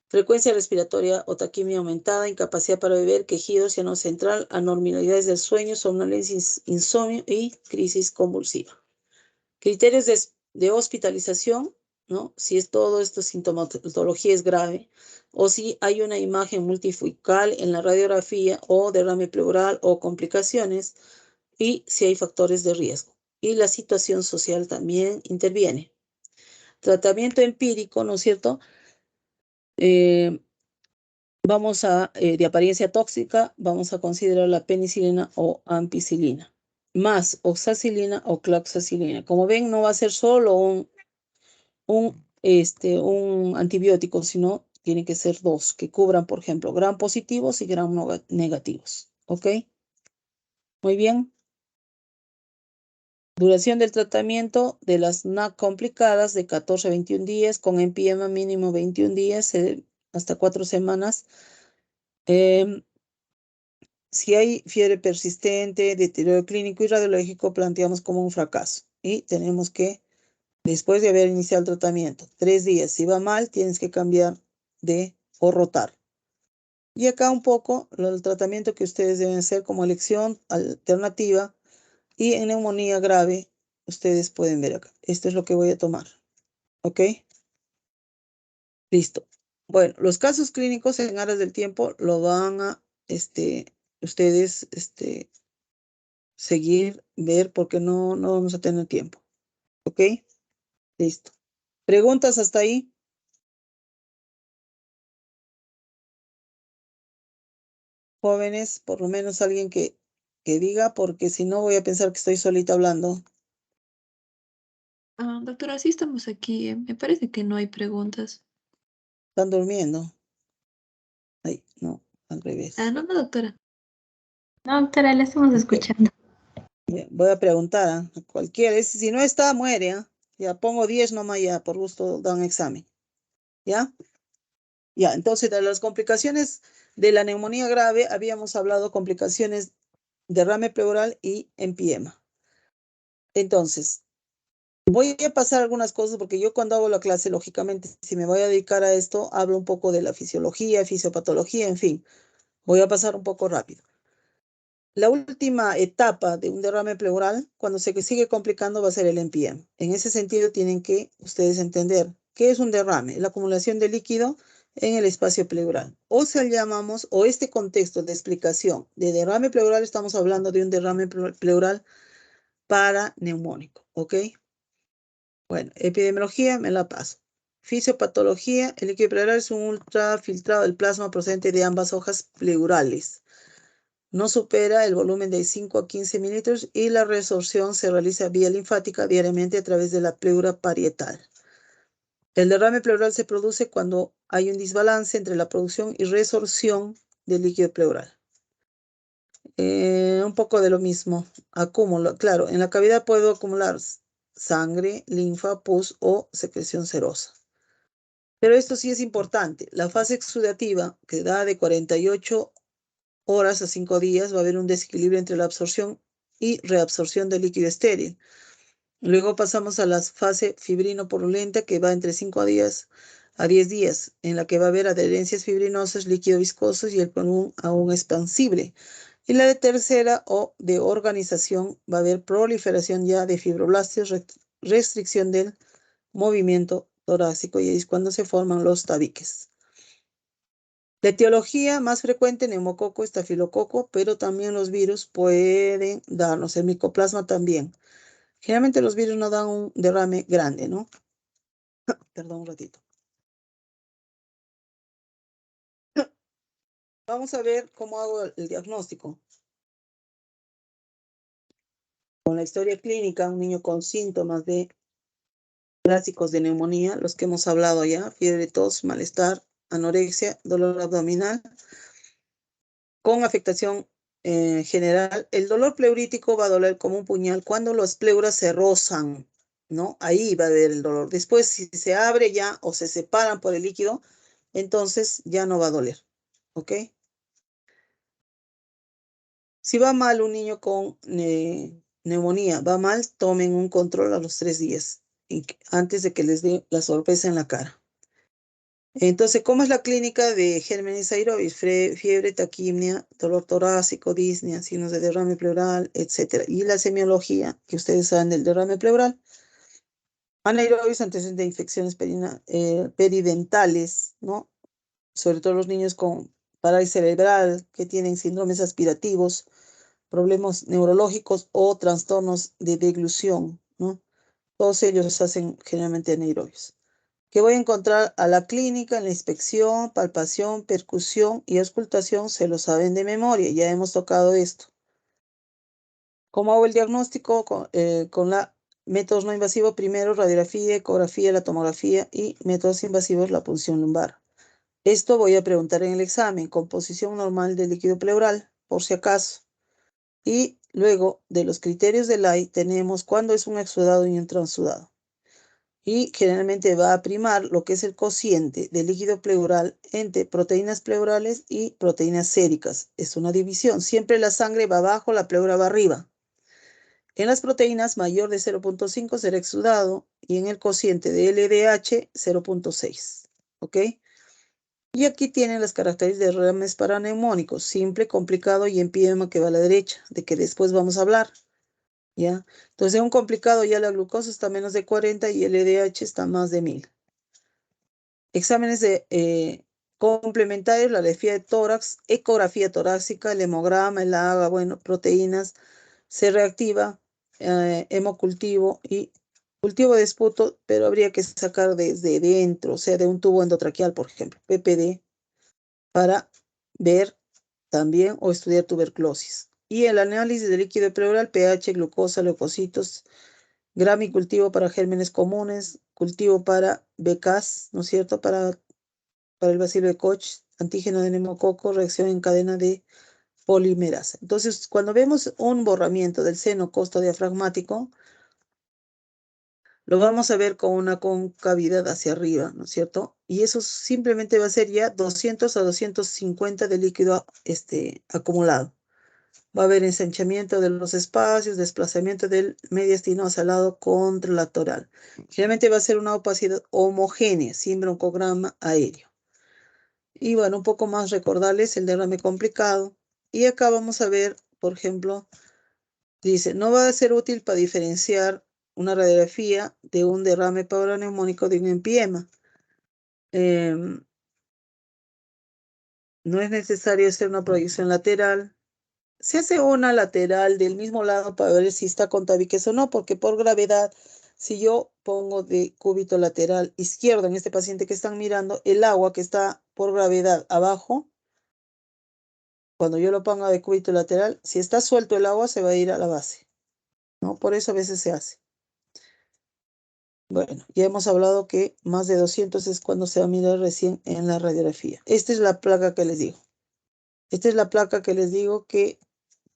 Frecuencia respiratoria o taquimia aumentada, incapacidad para beber, quejido, cianosis central, anormalidades del sueño, somnolencia, insomnio y crisis convulsiva. Criterios de hospitalización: ¿no? Si es todo esto sintomatología es grave, o si hay una imagen multifocal en la radiografía o derrame pleural o complicaciones, y si hay factores de riesgo. Y la situación social también interviene. Tratamiento empírico, ¿no es cierto? Vamos a, de apariencia tóxica, vamos a considerar la penicilina o ampicilina, más oxacilina o cloxacilina. Como ven, no va a ser solo un antibiótico, sino tiene que ser dos que cubran, por ejemplo, gram positivos y gram negativos. ¿Ok? Muy bien. Duración del tratamiento de las NAC complicadas de 14 a 21 días, con empiema mínimo 21 días, hasta 4 semanas. Si hay fiebre persistente, deterioro clínico y radiológico, planteamos como un fracaso. Y tenemos que, después de haber iniciado el tratamiento, 3 días, si va mal, tienes que cambiar o rotar. Y acá un poco el tratamiento que ustedes deben hacer como elección alternativa. Y en neumonía grave, ustedes pueden ver acá. Esto es lo que voy a tomar. ¿Ok? Listo. Bueno, los casos clínicos en aras del tiempo lo van a ustedes seguir, ver, porque no vamos a tener tiempo. ¿Ok? Listo. ¿Preguntas hasta ahí? Jóvenes, por lo menos alguien que diga, porque si no voy a pensar que estoy solita hablando. Doctora, sí estamos aquí. Me parece que no hay preguntas. Están durmiendo. Ay, no, al revés. No, doctora. No, doctora, la estamos Ok. escuchando. Bien, voy a preguntar a cualquiera. Si no está, muere. ¿Ah? Ya pongo 10 nomás, ya por gusto dan examen. ¿Ya? Ya, entonces de las complicaciones de la neumonía grave habíamos hablado complicaciones derrame pleural y empiema. Entonces, voy a pasar algunas cosas porque yo cuando hago la clase, lógicamente, si me voy a dedicar a esto, hablo un poco de la fisiología, fisiopatología, en fin. Voy a pasar un poco rápido. La última etapa de un derrame pleural, cuando se sigue complicando, va a ser el empiema. En ese sentido, tienen que ustedes entender qué es un derrame, la acumulación de líquido en el espacio pleural. O se llamamos, o este contexto de explicación de derrame pleural, estamos hablando de un derrame pleural paraneumónico, ¿ok? Bueno, epidemiología me la paso. Fisiopatología, el líquido pleural es un ultrafiltrado del plasma procedente de ambas hojas pleurales. No supera el volumen de 5 a 15 mililitros y la resorción se realiza vía linfática diariamente a través de la pleura parietal. El derrame pleural se produce cuando hay un desbalance entre la producción y resorción del líquido pleural. Un poco de lo mismo. Acúmulo, claro, en la cavidad puedo acumular sangre, linfa, pus o secreción serosa. Pero esto sí es importante. La fase exudativa, que da de 48 horas a 5 días, va a haber un desequilibrio entre la absorción y reabsorción del líquido estéril. Luego pasamos a la fase fibrino-purulenta, que va entre 5 días a 10 días, en la que va a haber adherencias fibrinosas, líquido viscosos y el pulmón aún expansible. Y la de tercera o de organización va a haber proliferación ya de fibroblastos, restricción del movimiento torácico, y es cuando se forman los tabiques. La etiología más frecuente, neumococo, estafilococo, pero también los virus pueden darnos, el micoplasma también. Generalmente los virus no dan un derrame grande, ¿no? Perdón un ratito. Vamos a ver cómo hago el diagnóstico. Con la historia clínica, un niño con síntomas clásicos de neumonía, los que hemos hablado ya, fiebre, tos, malestar, anorexia, dolor abdominal, con afectación general. El dolor pleurítico va a doler como un puñal cuando las pleuras se rozan, ¿no? Ahí va a haber el dolor. Después, si se abre ya o se separan por el líquido, entonces ya no va a doler, ¿ok? Si va mal un niño con neumonía, va mal, tomen un control a los 3 días, antes de que les dé la sorpresa en la cara. Entonces, ¿cómo es la clínica de gérmenes aerobios? Fiebre, taquimia, dolor torácico, disnea, signos de derrame pleural, etc. Y la semiología, que ustedes saben del derrame pleural. Anaerobios, antecedentes de infecciones peridentales, ¿no? Sobre todo los niños con parálisis cerebral, que tienen síndromes aspirativos, problemas neurológicos o trastornos de deglución, ¿no? Todos ellos hacen generalmente anaerobios. Que voy a encontrar a la clínica en la inspección, palpación, percusión y auscultación, se lo saben de memoria, ya hemos tocado esto. ¿Cómo hago el diagnóstico? Con la métodos no invasivos, primero radiografía, ecografía, la tomografía y métodos invasivos, la punción lumbar. Esto voy a preguntar en el examen, composición normal del líquido pleural, por si acaso. Y luego de los criterios del AI tenemos cuándo es un exudado y un transudado. Y generalmente va a primar lo que es el cociente del líquido pleural entre proteínas pleurales y proteínas séricas. Es una división. Siempre la sangre va abajo, la pleura va arriba. En las proteínas mayor de 0.5 será exudado y en el cociente de LDH 0.6. ¿Ok? Y aquí tienen las características de derrames paraneumónicos, simple, complicado y empiema que va a la derecha, de que después vamos a hablar. ¿Ya? Entonces, en un complicado ya la glucosa está menos de 40 y el LDH está más de 1000. Exámenes complementarios, la ecografía de tórax, ecografía torácica, el hemograma, el AGA, bueno, proteínas, se reactiva, hemocultivo y cultivo de esputo, pero habría que sacar desde dentro, o sea, de un tubo endotraqueal, por ejemplo, PPD, para ver también o estudiar tuberculosis. Y el análisis de líquido pleural, pH, glucosa, leucocitos, gramicultivo para gérmenes comunes, cultivo para BCAS, ¿no es cierto? Para el bacilo de Koch, antígeno de neumococo, reacción en cadena de polimerasa. Entonces, cuando vemos un borramiento del seno costodiafragmático, lo vamos a ver con una concavidad hacia arriba, ¿no es cierto? Y eso simplemente va a ser ya 200 a 250 de líquido acumulado. Va a haber ensanchamiento de los espacios, desplazamiento del mediastino hacia el lado contralateral. Generalmente va a ser una opacidad homogénea, sin broncograma aéreo. Y bueno, un poco más recordarles el derrame complicado. Y acá vamos a ver, por ejemplo, dice, no va a ser útil para diferenciar una radiografía de un derrame paraneumónico de un empiema. No es necesario hacer una proyección lateral. Se hace una lateral del mismo lado para ver si está con tabiques o no, porque por gravedad, si yo pongo de cúbito lateral izquierdo en este paciente que están mirando, el agua que está por gravedad abajo, cuando yo lo ponga de cúbito lateral, si está suelto el agua, se va a ir a la base, ¿no? Por eso a veces se hace. Bueno, ya hemos hablado que más de 200 es cuando se va a mirar recién en la radiografía. Esta es la placa que les digo. Esta es la placa que les digo que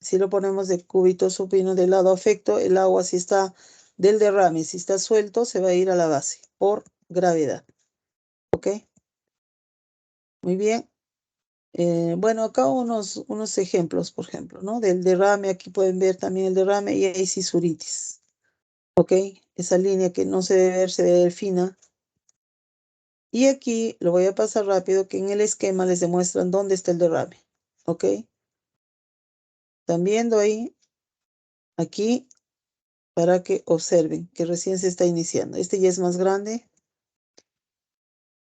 si lo ponemos de cúbito supino del lado afecto, el agua si está del derrame, si está suelto, se va a ir a la base por gravedad. ¿Ok? Muy bien. Bueno, acá unos ejemplos, por ejemplo, ¿no? Del derrame, aquí pueden ver también el derrame y hay cisuritis. ¿Ok? Esa línea que no se debe ver, se debe ver fina. Y aquí lo voy a pasar rápido, que en el esquema les demuestran dónde está el derrame. ¿Ok? Están viendo ahí, aquí, para que observen que recién se está iniciando. Este ya es más grande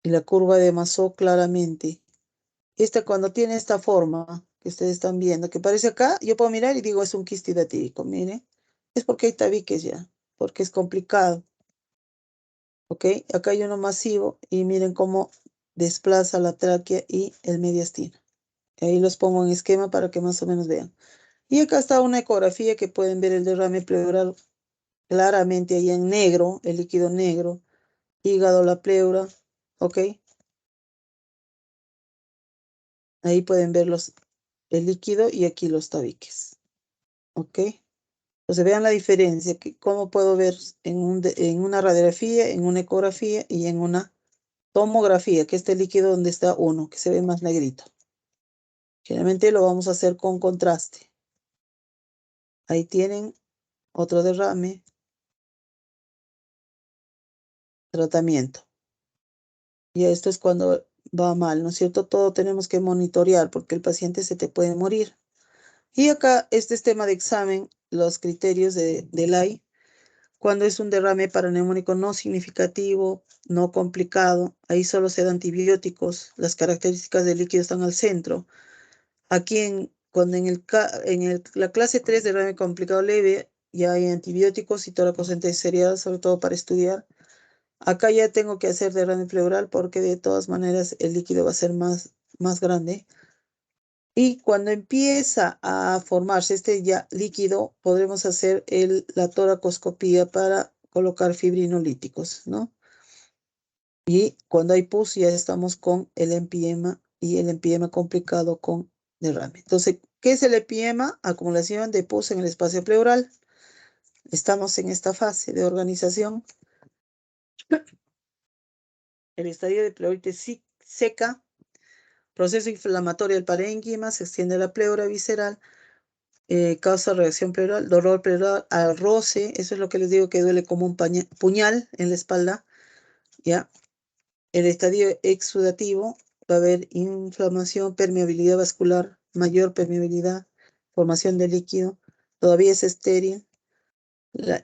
y la curva de Masó claramente. Esta cuando tiene esta forma que ustedes están viendo, que parece acá, yo puedo mirar y digo es un quiste hidatídico, miren. Es porque hay tabiques ya, porque es complicado. ¿Ok? Acá hay uno masivo y miren cómo desplaza la tráquea y el mediastino. Ahí los pongo en esquema para que más o menos vean. Y acá está una ecografía que pueden ver el derrame pleural claramente ahí en negro, el líquido negro, hígado, la pleura, ¿ok? Ahí pueden ver el líquido y aquí los tabiques, ¿ok? Entonces vean la diferencia, que cómo puedo ver en una radiografía, en una ecografía y en una tomografía, que este líquido donde está uno, que se ve más negrito. Generalmente lo vamos a hacer con contraste. Ahí tienen otro derrame, tratamiento. Y esto es cuando va mal, ¿no es cierto? Todo tenemos que monitorear porque el paciente se te puede morir. Y acá este es tema de examen, los criterios del AI. Cuando es un derrame paraneumónico no significativo, no complicado, ahí solo se dan antibióticos, las características del líquido están al centro. Aquí, cuando la clase 3 derrame complicado leve, ya hay antibióticos y tóraco-central serial, sobre todo para estudiar. Acá ya tengo que hacer derrame pleural porque de todas maneras el líquido va a ser más grande. Y cuando empieza a formarse este ya líquido, podremos hacer la toracoscopía para colocar fibrinolíticos, ¿no? Y cuando hay pus ya estamos con el empiema y el empiema complicado con derrame. Entonces, ¿qué es el empiema? Acumulación de pus en el espacio pleural. Estamos en esta fase de organización. El estadio de pleuritis seca, proceso inflamatorio del parénquima, se extiende la pleura visceral, causa reacción pleural, dolor pleural al roce, eso es lo que les digo que duele como un puñal en la espalda, ¿ya? El estadio exudativo va a haber inflamación, permeabilidad vascular, mayor permeabilidad, formación de líquido, todavía es estéril.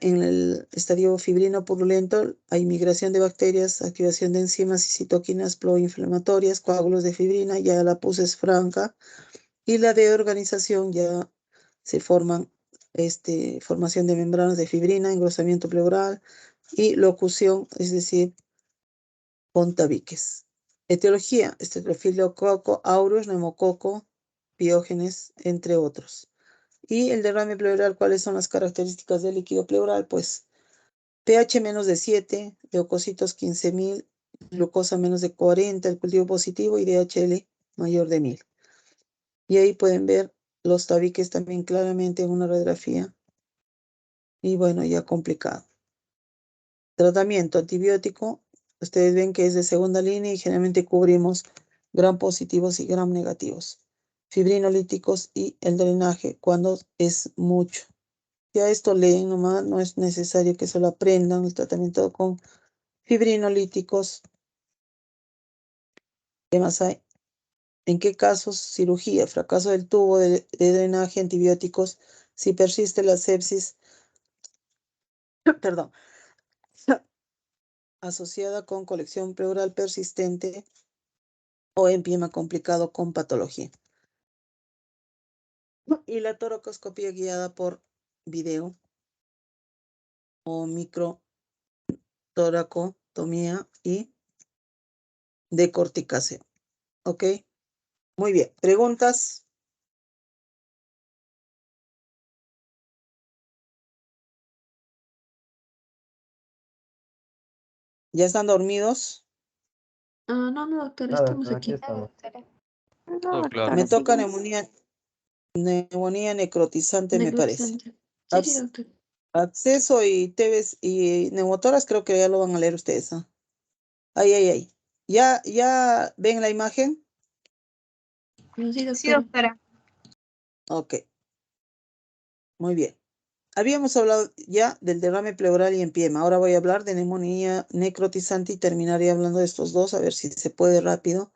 En el estadio fibrino purulento hay migración de bacterias, activación de enzimas y citoquinas proinflamatorias, coágulos de fibrina, ya la pus es franca, y la de organización ya se formación de membranas de fibrina, engrosamiento pleural y locución, es decir, con tabiques. Etiología, Staphylococcus aureus, neumococo, piógenes, entre otros. Y el derrame pleural, ¿cuáles son las características del líquido pleural? Pues pH menos de 7, leucocitos 15.000, glucosa menos de 40, el cultivo positivo y DHL mayor de 1000. Y ahí pueden ver los tabiques también claramente en una radiografía. Y bueno, ya complicado. Tratamiento antibiótico. Ustedes ven que es de segunda línea y generalmente cubrimos gram positivos y gram negativos. Fibrinolíticos y el drenaje cuando es mucho. Ya esto leen nomás, no es necesario que se lo aprendan. El tratamiento con fibrinolíticos. ¿Qué más hay? ¿En qué casos? Cirugía, fracaso del tubo de drenaje, antibióticos. Si persiste la sepsis, perdón, asociada con colección pleural persistente o empiema complicado con patología. Y la toracoscopía guiada por video o microtoracotomía y decorticación. ¿Ok? Muy bien. ¿Preguntas? ¿Ya están dormidos? No, doctora, Nada, estamos aquí aquí. estamos. No, Todo claro. Me doctora, toca sí. neumonía necrotizante, me parece. Necrotizante. Sí, doctor. Acceso y TVs y neumotoras creo que ya lo van a leer ustedes. ¿Ah? Ay. ¿Ya ven la imagen? No, sí, Sí, doctora. doctora. Ok, muy bien. Habíamos hablado ya del derrame pleural y empiema. Ahora voy a hablar de neumonía necrotizante y terminaré hablando de estos dos, a ver si se puede rápido.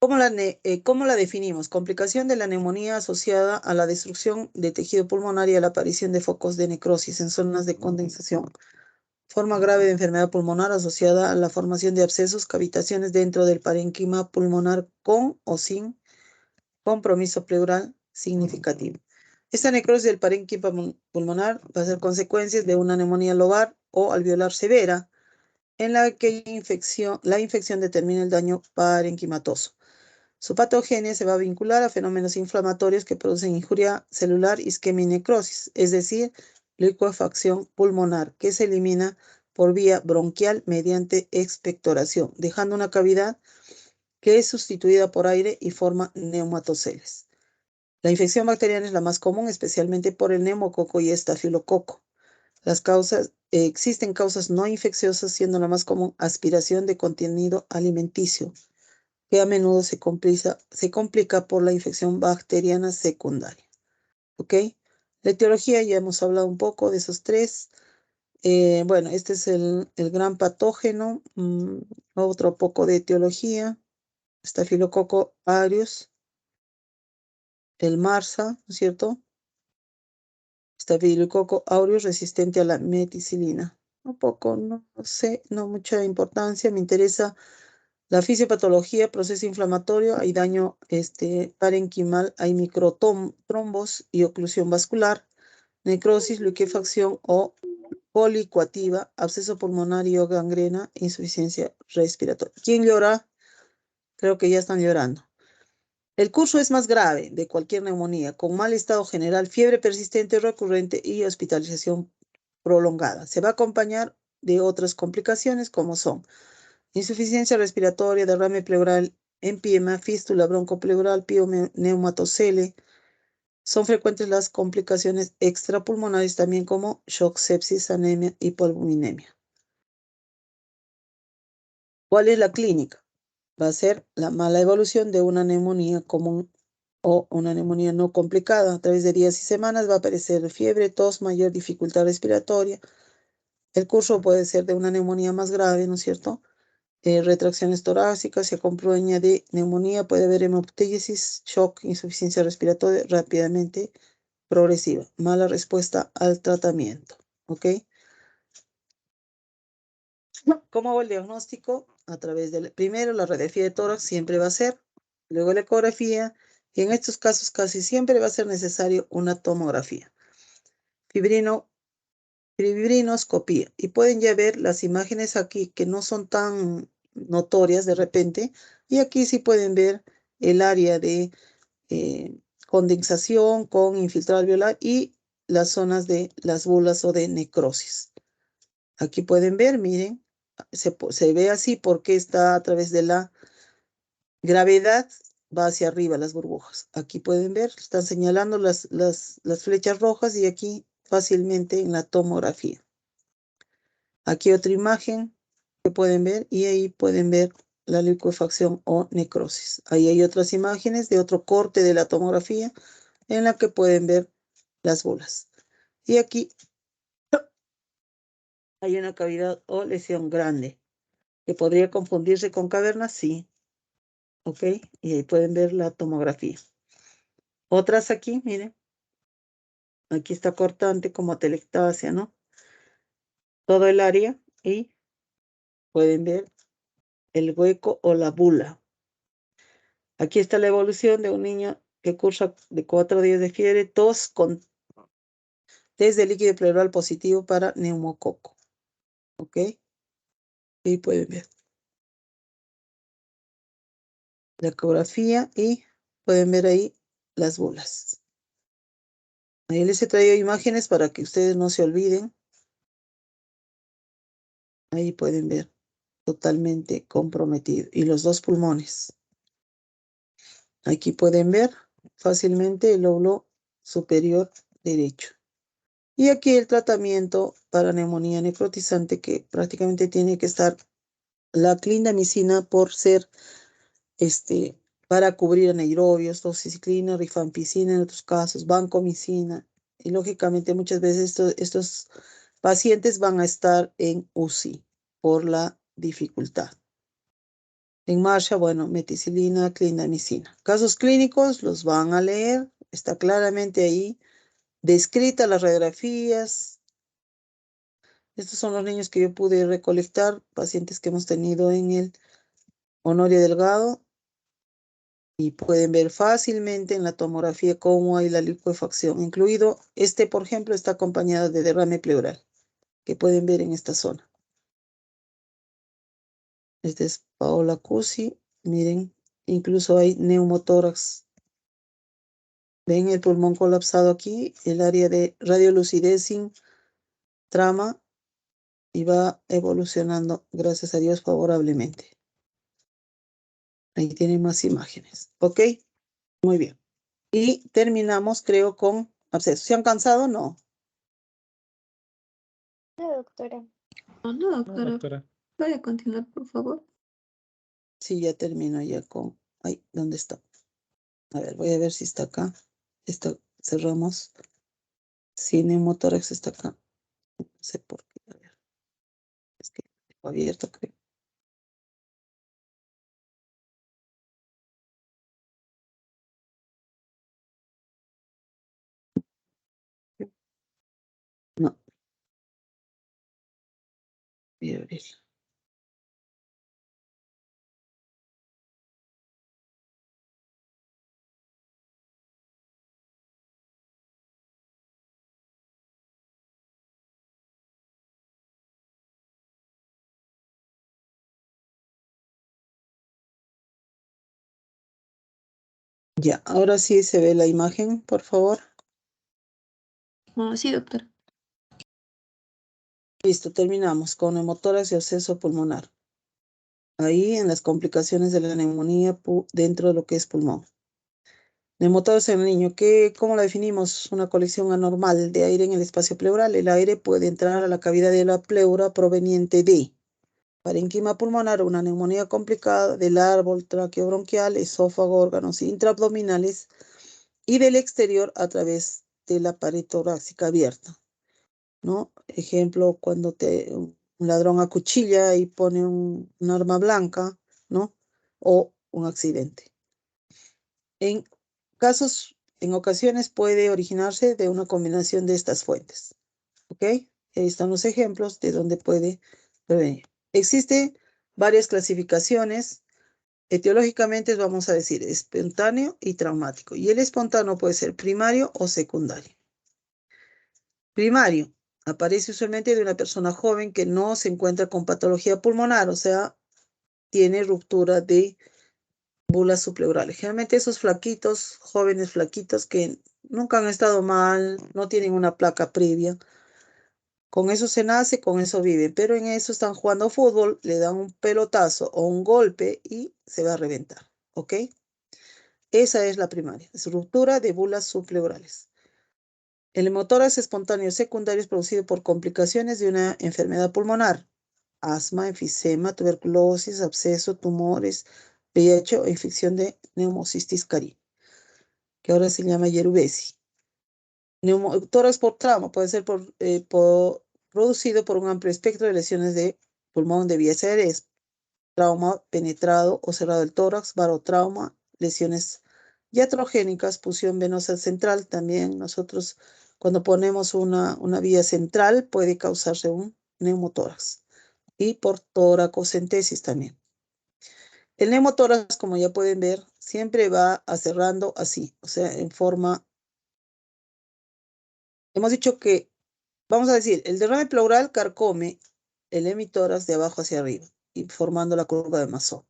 ¿Cómo la definimos? Complicación de la neumonía asociada a la destrucción de tejido pulmonar y a la aparición de focos de necrosis en zonas de condensación. Forma grave de enfermedad pulmonar asociada a la formación de abscesos, cavitaciones dentro del parénquima pulmonar con o sin compromiso pleural significativo. Esta necrosis del parénquima pulmonar va a ser consecuencia de una neumonía lobar o alveolar severa, en la que la infección determina el daño parenquimatoso. Su patogenia se va a vincular a fenómenos inflamatorios que producen injuria celular, isquemia y necrosis, es decir, licuefacción pulmonar, que se elimina por vía bronquial mediante expectoración, dejando una cavidad que es sustituida por aire y forma neumatoceles. La infección bacteriana es la más común, especialmente por el neumococo y estafilococo. Existen causas no infecciosas, siendo la más común aspiración de contenido alimenticio, que a menudo se complica por la infección bacteriana secundaria. ¿Ok? La etiología, ya hemos hablado un poco de esos tres. Bueno, este es el gran patógeno. Otro poco de etiología. Estafilococo aureus, el MRSA, ¿no es cierto? Staphylococcus aureus resistente a la meticilina. Un poco, no sé, no mucha importancia. Me interesa la fisiopatología, proceso inflamatorio, hay daño parenquimal, hay microtrombos y oclusión vascular, necrosis, liquefacción o policoativa, absceso pulmonar o gangrena, insuficiencia respiratoria. ¿Quién llora? Creo que ya están llorando. El curso es más grave de cualquier neumonía, con mal estado general, fiebre persistente recurrente y hospitalización prolongada. Se va a acompañar de otras complicaciones como son insuficiencia respiratoria, derrame pleural, empiema, fístula broncopleural, pioneumatocele. Son frecuentes las complicaciones extrapulmonares también como shock, sepsis, anemia, hipoalbuminemia. ¿Cuál es la clínica? Va a ser la mala evolución de una neumonía común o una neumonía no complicada. A través de días y semanas va a aparecer fiebre, tos, mayor dificultad respiratoria. El curso puede ser de una neumonía más grave, ¿no es cierto? Retracciones torácicas, se acompaña de neumonía, puede haber hemoptígesis, shock, insuficiencia respiratoria rápidamente progresiva. Mala respuesta al tratamiento. ¿Ok? ¿Cómo va el diagnóstico? A través del primero la radiografía de tórax siempre va a ser, luego la ecografía, y en estos casos casi siempre va a ser necesario una tomografía. Fibrinoscopía. Y pueden ya ver las imágenes aquí que no son tan notorias de repente, y aquí sí pueden ver el área de condensación con infiltrado alveolar y las zonas de las bulas o de necrosis. Aquí pueden ver, miren, se ve así porque está a través de la gravedad, va hacia arriba las burbujas. Aquí pueden ver, están señalando las flechas rojas y aquí fácilmente en la tomografía. Aquí otra imagen que pueden ver y ahí pueden ver la liquefacción o necrosis. Ahí hay otras imágenes de otro corte de la tomografía en la que pueden ver las bolas. Y aquí hay una cavidad o lesión grande que podría confundirse con cavernas, sí. ¿Ok? Y ahí pueden ver la tomografía. Otras aquí, miren. Aquí está cortante como telectasia, ¿no? Todo el área y pueden ver el hueco o la bula. Aquí está la evolución de un niño que cursa de 4 días de fiebre, tos con test de líquido pleural positivo para neumococo. ¿Ok? Y pueden ver la ecografía y pueden ver ahí las bolas. Ahí les he traído imágenes para que ustedes no se olviden. Ahí pueden ver totalmente comprometido. Y los dos pulmones. Aquí pueden ver fácilmente el lóbulo superior derecho. Y aquí el tratamiento para neumonía necrotizante que prácticamente tiene que estar la clindamicina por ser para cubrir anaerobios, doxiciclina, rifampicina en otros casos, vancomicina. Y lógicamente muchas veces estos pacientes van a estar en UCI por la dificultad. En marcha, bueno, meticilina, clindamicina. Casos clínicos los van a leer, está claramente ahí descrita las radiografías. Estos son los niños que yo pude recolectar, pacientes que hemos tenido en el Honorio Delgado, y pueden ver fácilmente en la tomografía cómo hay la liquefacción, incluido por ejemplo, está acompañado de derrame pleural, que pueden ver en esta zona. Este es Paola Cusi, miren, incluso hay neumotórax. Ven el pulmón colapsado aquí, el área de radiolucidez sin trama y va evolucionando, gracias a Dios, favorablemente. Ahí tienen más imágenes. ¿Ok? Muy bien. Y terminamos, creo, con abscesos. ¿Se han cansado? No. No, doctora. No, No, doctora. doctora. Puede continuar, por favor. Sí, ya termino ya con... Ay, ¿dónde está? A ver, voy a ver si está acá. Cerramos. Sí, neumotórax está acá. No sé por qué. A ver. Es que está abierto, creo. Voy a abrir. Ya, ahora sí se ve la imagen, por favor. Sí, doctora. Listo, terminamos con neumotórax y absceso pulmonar. Ahí en las complicaciones de la neumonía dentro de lo que es pulmón. Neumotórax en el niño, ¿cómo la definimos? Una colección anormal de aire en el espacio pleural. El aire puede entrar a la cavidad de la pleura proveniente de parenquima pulmonar, una neumonía complicada del árbol traqueobronquial, esófago, órganos intraabdominales y del exterior a través de la pared torácica abierta, ¿no? Ejemplo, cuando un ladrón acuchilla y pone un arma blanca, ¿no? O un accidente. En en ocasiones puede originarse de una combinación de estas fuentes, ¿ok? Ahí están los ejemplos de donde puede prevenir. Existen varias clasificaciones. Etiológicamente vamos a decir espontáneo y traumático. Y el espontáneo puede ser primario o secundario. Primario aparece usualmente de una persona joven que no se encuentra con patología pulmonar, o sea, tiene ruptura de bulas subpleurales. Generalmente esos flaquitos, jóvenes flaquitos que nunca han estado mal, no tienen una placa previa. Con eso se nace, con eso viven, pero en eso están jugando fútbol, le dan un pelotazo o un golpe y se va a reventar, ¿ok? Esa es la primaria, es ruptura de bulas subpleurales. El hemotórax espontáneo secundario es producido por complicaciones de una enfermedad pulmonar, asma, enfisema, tuberculosis, absceso, tumores, VIH o infección de neumocistis carini, que ahora se llama Yerubesi. Neumotórax por trauma puede ser producido por un amplio espectro de lesiones de pulmón de vías aéreas, trauma penetrado o cerrado del tórax, barotrauma, lesiones iatrogénicas, punción venosa central. También nosotros cuando ponemos una vía central puede causarse un neumotórax. Y por toracocentesis también. El neumotórax, como ya pueden ver, siempre va cerrando así, o sea, en forma. Hemos dicho que, vamos a decir, el derrame pleural carcome el hemitórax de abajo hacia arriba y formando la curva de Masson.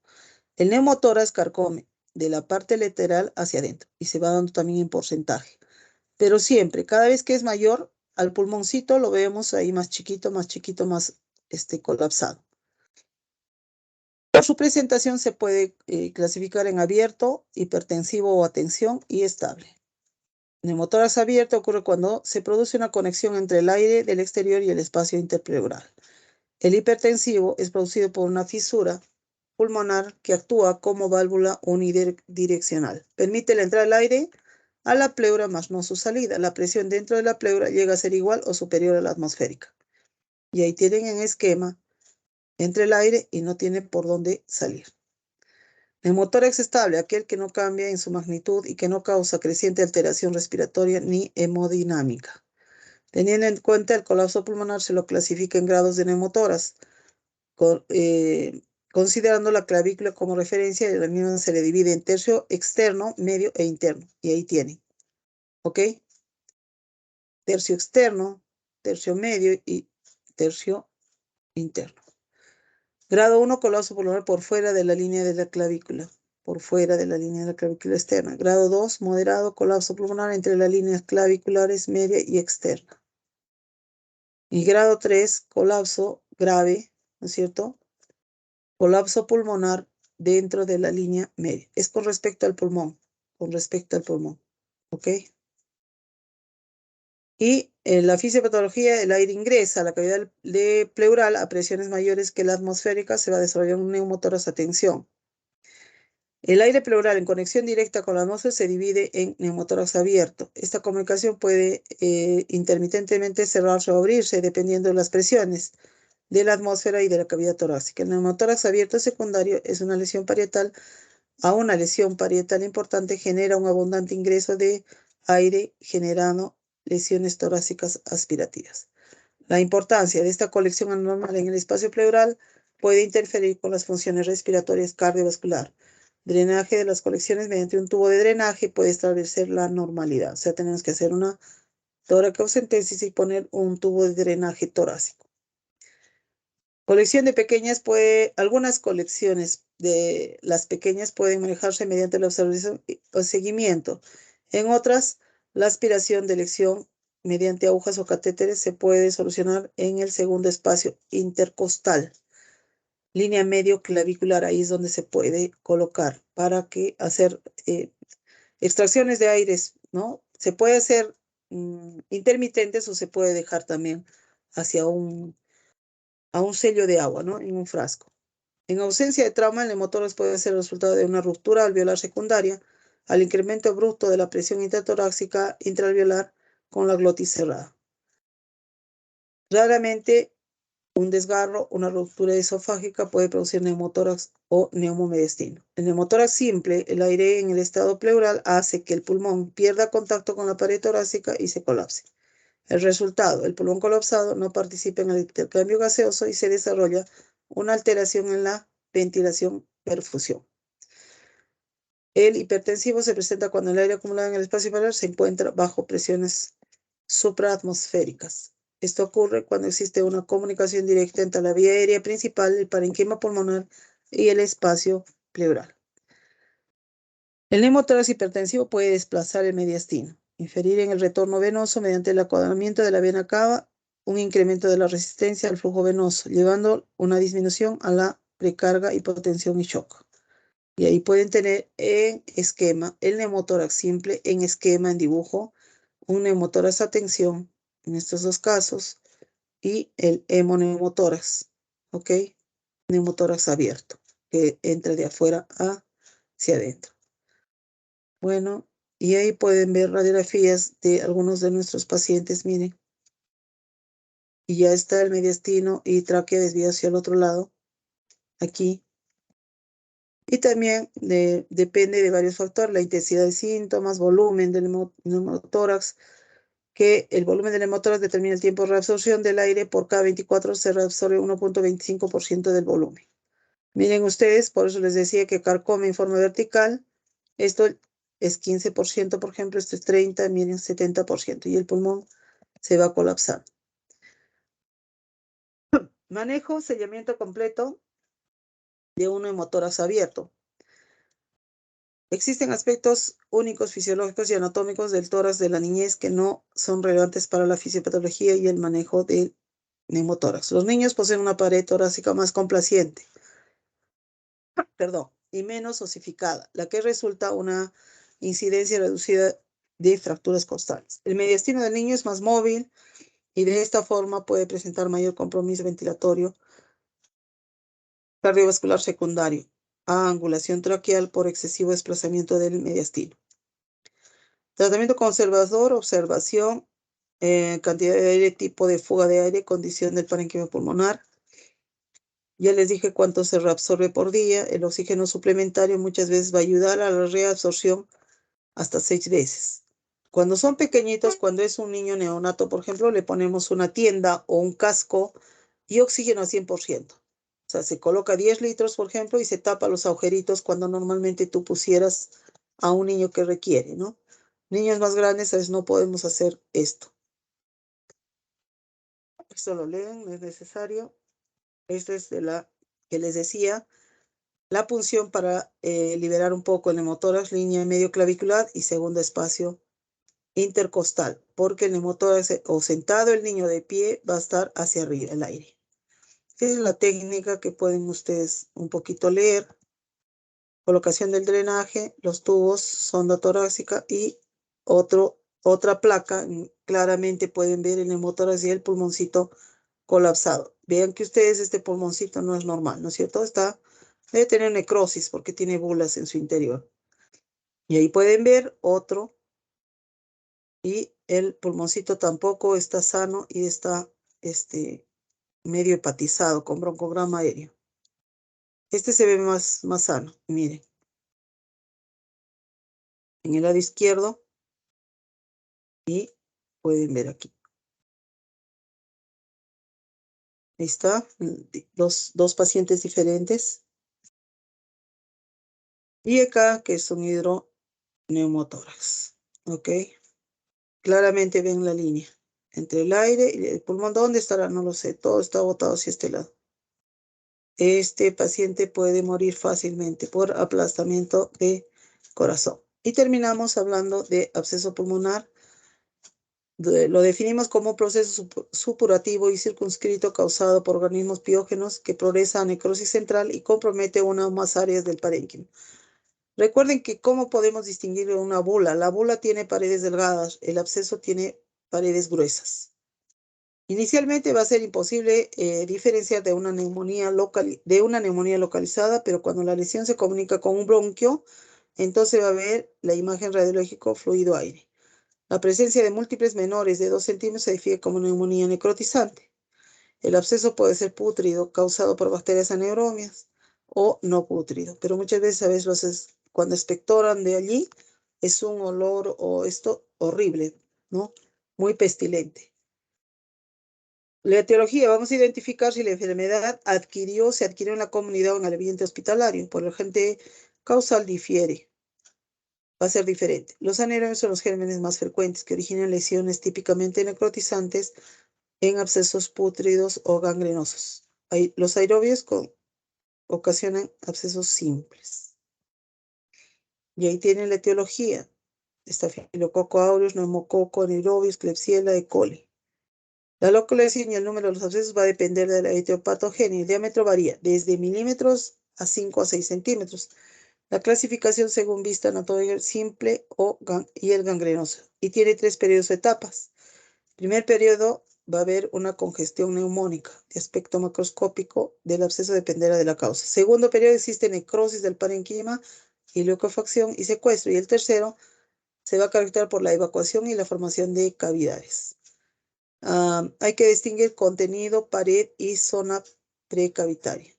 El neumotórax carcome de la parte lateral hacia adentro y se va dando también en porcentaje. Pero siempre, cada vez que es mayor, al pulmoncito lo vemos ahí más chiquito, más colapsado. Por su presentación se puede clasificar en abierto, hipertensivo o atención y estable. Neumotórax abierto ocurre cuando se produce una conexión entre el aire del exterior y el espacio interpleural. El hipertensivo es producido por una fisura pulmonar que actúa como válvula unidireccional. Permite la entrada del aire a la pleura, más no su salida. La presión dentro de la pleura llega a ser igual o superior a la atmosférica. Y ahí tienen en esquema entre el aire y no tiene por dónde salir. Neumotórax estable, aquel que no cambia en su magnitud y que no causa creciente alteración respiratoria ni hemodinámica. Teniendo en cuenta el colapso pulmonar, se lo clasifica en grados de neumotórax. Considerando la clavícula como referencia, la misma se le divide en tercio externo, medio e interno. Y ahí tienen, ¿ok? Tercio externo, tercio medio y tercio interno. Grado 1, colapso pulmonar por fuera de la línea de la clavícula, por fuera de la línea de la clavícula externa. Grado 2, moderado, colapso pulmonar entre las líneas claviculares media y externa. Y grado 3, colapso grave, ¿no es cierto? Colapso pulmonar dentro de la línea media. Es con respecto al pulmón, ¿ok? Y en la fisiopatología, el aire ingresa a la cavidad pleural a presiones mayores que la atmosférica, se va a desarrollar un neumotórax a tensión. El aire pleural en conexión directa con la atmósfera se divide en neumotórax abierto. Esta comunicación puede intermitentemente cerrarse o abrirse dependiendo de las presiones de la atmósfera y de la cavidad torácica. El neumotórax abierto secundario es una lesión parietal. A una lesión parietal importante genera un abundante ingreso de aire generando lesiones torácicas aspirativas. La importancia de esta colección anormal en el espacio pleural puede interferir con las funciones respiratorias cardiovascular. Drenaje de las colecciones mediante un tubo de drenaje puede establecer la normalidad. O sea, tenemos que hacer una toracocentesis y poner un tubo de drenaje torácico. Colección de pequeñas algunas colecciones de las pequeñas pueden manejarse mediante la observación o seguimiento. En otras, la aspiración de elección mediante agujas o catéteres se puede solucionar en el segundo espacio intercostal. Línea medio clavicular, ahí es donde se puede colocar para que hacer extracciones de aires, ¿no? Se puede hacer intermitentes o se puede dejar también hacia a un sello de agua, ¿no? En un frasco. En ausencia de trauma, el neumotórax puede ser el resultado de una ruptura alveolar secundaria al incremento abrupto de la presión intratorácica intraalveolar con la glotis cerrada. Raramente, un desgarro, una ruptura esofágica puede producir neumotórax o neumomediastino. El neumotórax simple, el aire en el estado pleural, hace que el pulmón pierda contacto con la pared torácica y se colapse. El resultado, el pulmón colapsado no participa en el intercambio gaseoso y se desarrolla una alteración en la ventilación-perfusión. El hipertensivo se presenta cuando el aire acumulado en el espacio pleural se encuentra bajo presiones supraatmosféricas. Esto ocurre cuando existe una comunicación directa entre la vía aérea principal, el parenquima pulmonar y el espacio pleural. El neumotórax hipertensivo puede desplazar el mediastino, inferir en el retorno venoso mediante el acodamiento de la vena cava, un incremento de la resistencia al flujo venoso, llevando una disminución a la precarga, hipotensión y shock. Y ahí pueden tener en esquema el neumotórax simple, en esquema, en dibujo, un neumotórax a tensión, en estos dos casos, y el hemoneumotórax, ¿ok? Neumotórax abierto, que entra de afuera hacia adentro. Bueno, y ahí pueden ver radiografías de algunos de nuestros pacientes, miren. Y ya está el mediastino y tráquea desviado hacia el otro lado, aquí. Y también depende de varios factores, la intensidad de síntomas, volumen del neumotórax, que el volumen del neumotórax determina el tiempo de reabsorción del aire. Por cada 24 se reabsorbe 1.25% del volumen. Miren ustedes, por eso les decía que carcome en forma vertical. Esto es 15%, por ejemplo, esto es 30%, miren, 70%. Y el pulmón se va a colapsar. Manejo, sellamiento completo de un neumotórax abierto. Existen aspectos únicos fisiológicos y anatómicos del tórax de la niñez que no son relevantes para la fisiopatología y el manejo del neumotórax. Los niños poseen una pared torácica más complaciente, y menos osificada, la que resulta una incidencia reducida de fracturas costales. El mediastino del niño es más móvil y de esta forma puede presentar mayor compromiso ventilatorio cardiovascular secundario a angulación traqueal por excesivo desplazamiento del mediastino. Tratamiento conservador, observación, cantidad de aire, tipo de fuga de aire, condición del parénquima pulmonar. Ya les dije cuánto se reabsorbe por día. El oxígeno suplementario muchas veces va a ayudar a la reabsorción hasta 6 veces. Cuando son pequeñitos, cuando es un niño neonato, por ejemplo, le ponemos una tienda o un casco y oxígeno a 100%. O sea, se coloca 10 litros, por ejemplo, y se tapa los agujeritos cuando normalmente tú pusieras a un niño que requiere, ¿no? Niños más grandes, a veces no podemos hacer esto. Esto lo leen, no es necesario. Esto es de la que les decía. La punción para liberar un poco el neumotórax, línea medio clavicular y segundo espacio intercostal, porque el neumotórax o sentado el niño de pie va a estar hacia arriba el aire. Esa es la técnica que pueden ustedes un poquito leer. Colocación del drenaje, los tubos, sonda torácica y otra placa. Claramente pueden ver el neumotórax y el pulmoncito colapsado. Vean que ustedes este pulmoncito no es normal, ¿no es cierto? Debe tener necrosis porque tiene bulas en su interior. Y ahí pueden ver otro. Y el pulmoncito tampoco está sano y está medio hepatizado con broncograma aéreo. Este se ve más sano, miren. En el lado izquierdo y pueden ver aquí. Ahí está, dos pacientes diferentes. Y acá, que es un hidroneumotórax. ¿Ok? Claramente ven la línea entre el aire y el pulmón. ¿Dónde estará? No lo sé. Todo está botado hacia este lado. Este paciente puede morir fácilmente por aplastamiento de corazón. Y terminamos hablando de absceso pulmonar. Lo definimos como un proceso supurativo y circunscrito causado por organismos piógenos que progresa a necrosis central y compromete una o más áreas del parénquima. Recuerden que cómo podemos distinguir una bula. La bula tiene paredes delgadas, el absceso tiene paredes gruesas. Inicialmente va a ser imposible diferenciar de una neumonía localizada, pero cuando la lesión se comunica con un bronquio, entonces va a haber la imagen radiológica fluido aire. La presencia de múltiples menores de 2 centímetros se define como neumonía necrotizante. El absceso puede ser pútrido, causado por bacterias anaerobias, o no pútrido, pero muchas veces cuando expectoran de allí es un olor o esto horrible, ¿no? Muy pestilente. La etiología, vamos a identificar si la enfermedad se adquirió en la comunidad o en el ambiente hospitalario. Por el agente causal difiere, va a ser diferente. Los anaerobios son los gérmenes más frecuentes que originan lesiones típicamente necrotizantes en abscesos pútridos o gangrenosos. Los aerobios ocasionan abscesos simples. Y ahí tienen la etiología. Estafilococo aureus, neumococo, anaerobios, Klebsiella, E. coli. La localización y el número de los abscesos va a depender de la etiopatogenia. El diámetro varía desde milímetros a 5 a 6 centímetros. La clasificación según vista anatómica simple y el gangrenoso. Y tiene 3 periodos o etapas. Primer periodo va a haber una congestión neumónica de aspecto macroscópico del absceso dependerá de la causa. Segundo periodo existe necrosis del parénquima y liquefacción y secuestro. Y el tercero se va a caracterizar por la evacuación y la formación de cavidades. Hay que distinguir contenido, pared y zona precavitaria.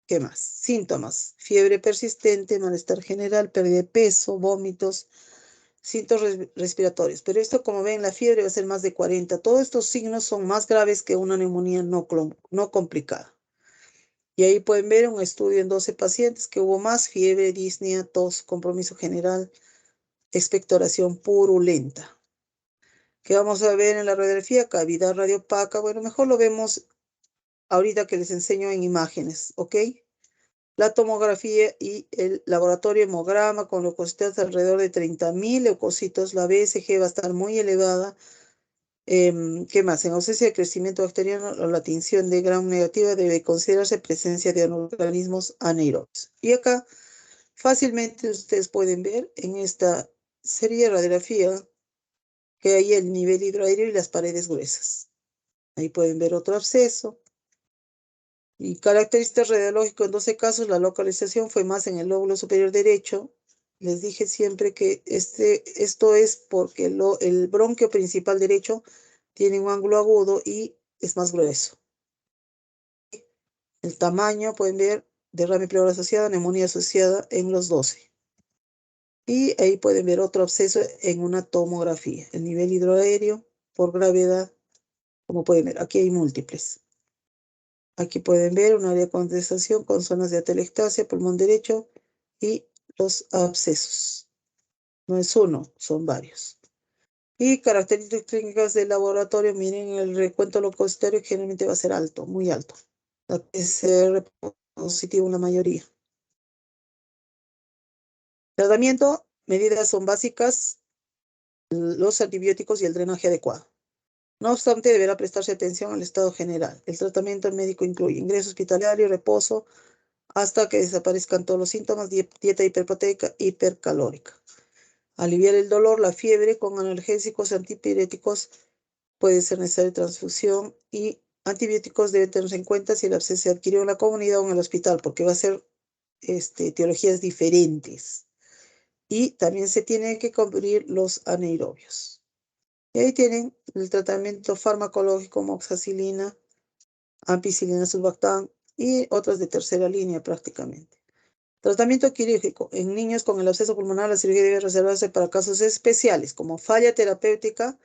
¿Qué más? Síntomas: fiebre persistente, malestar general, pérdida de peso, vómitos, síntomas respiratorios. Pero esto, como ven, la fiebre va a ser más de 40. Todos estos signos son más graves que una neumonía no complicada. Y ahí pueden ver un estudio en 12 pacientes que hubo más fiebre, disnea, tos, compromiso general, expectoración purulenta. ¿Qué vamos a ver en la radiografía? Cavidad radiopaca. Bueno, mejor lo vemos ahorita que les enseño en imágenes, ¿ok? La tomografía y el laboratorio hemograma con leucocitos alrededor de 30.000 leucocitos. La BSG va a estar muy elevada. ¿Qué más? En ausencia de crecimiento bacteriano o la tinción de gram negativa debe considerarse presencia de organismos anaerobios. Y acá fácilmente ustedes pueden ver en esta serie de radiografía que hay el nivel hidroaéreo y las paredes gruesas. Ahí pueden ver otro absceso. Y características radiológicas: en 12 casos la localización fue más en el lóbulo superior derecho. Les dije siempre que esto es porque el bronquio principal derecho tiene un ángulo agudo y es más grueso. El tamaño, pueden ver, derrame pleural asociada, neumonía asociada en los 12. Y ahí pueden ver otro absceso en una tomografía. El nivel hidroaéreo por gravedad, como pueden ver, aquí hay múltiples. Aquí pueden ver un área de condensación con zonas de atelectasia, pulmón derecho y los abscesos. No es uno, son varios. Y características clínicas del laboratorio: miren, el recuento leucocitario generalmente va a ser alto, muy alto. La PCR positivo en la mayoría. Tratamiento: medidas son básicas, los antibióticos y el drenaje adecuado. No obstante, deberá prestarse atención al estado general. El tratamiento médico incluye ingreso hospitalario, reposo, hasta que desaparezcan todos los síntomas, dieta hiperproteica, hipercalórica. Aliviar el dolor, la fiebre con analgésicos antipiréticos, puede ser necesaria transfusión, y antibióticos deben tenerse en cuenta si el absceso se adquirió en la comunidad o en el hospital, porque va a ser etiologías diferentes. Y también se tienen que cubrir los anaerobios. Y ahí tienen el tratamiento farmacológico: moxacilina, ampicilina, sulbactam y otras de tercera línea prácticamente. Tratamiento quirúrgico: en niños con el absceso pulmonar, la cirugía debe reservarse para casos especiales como falla terapéutica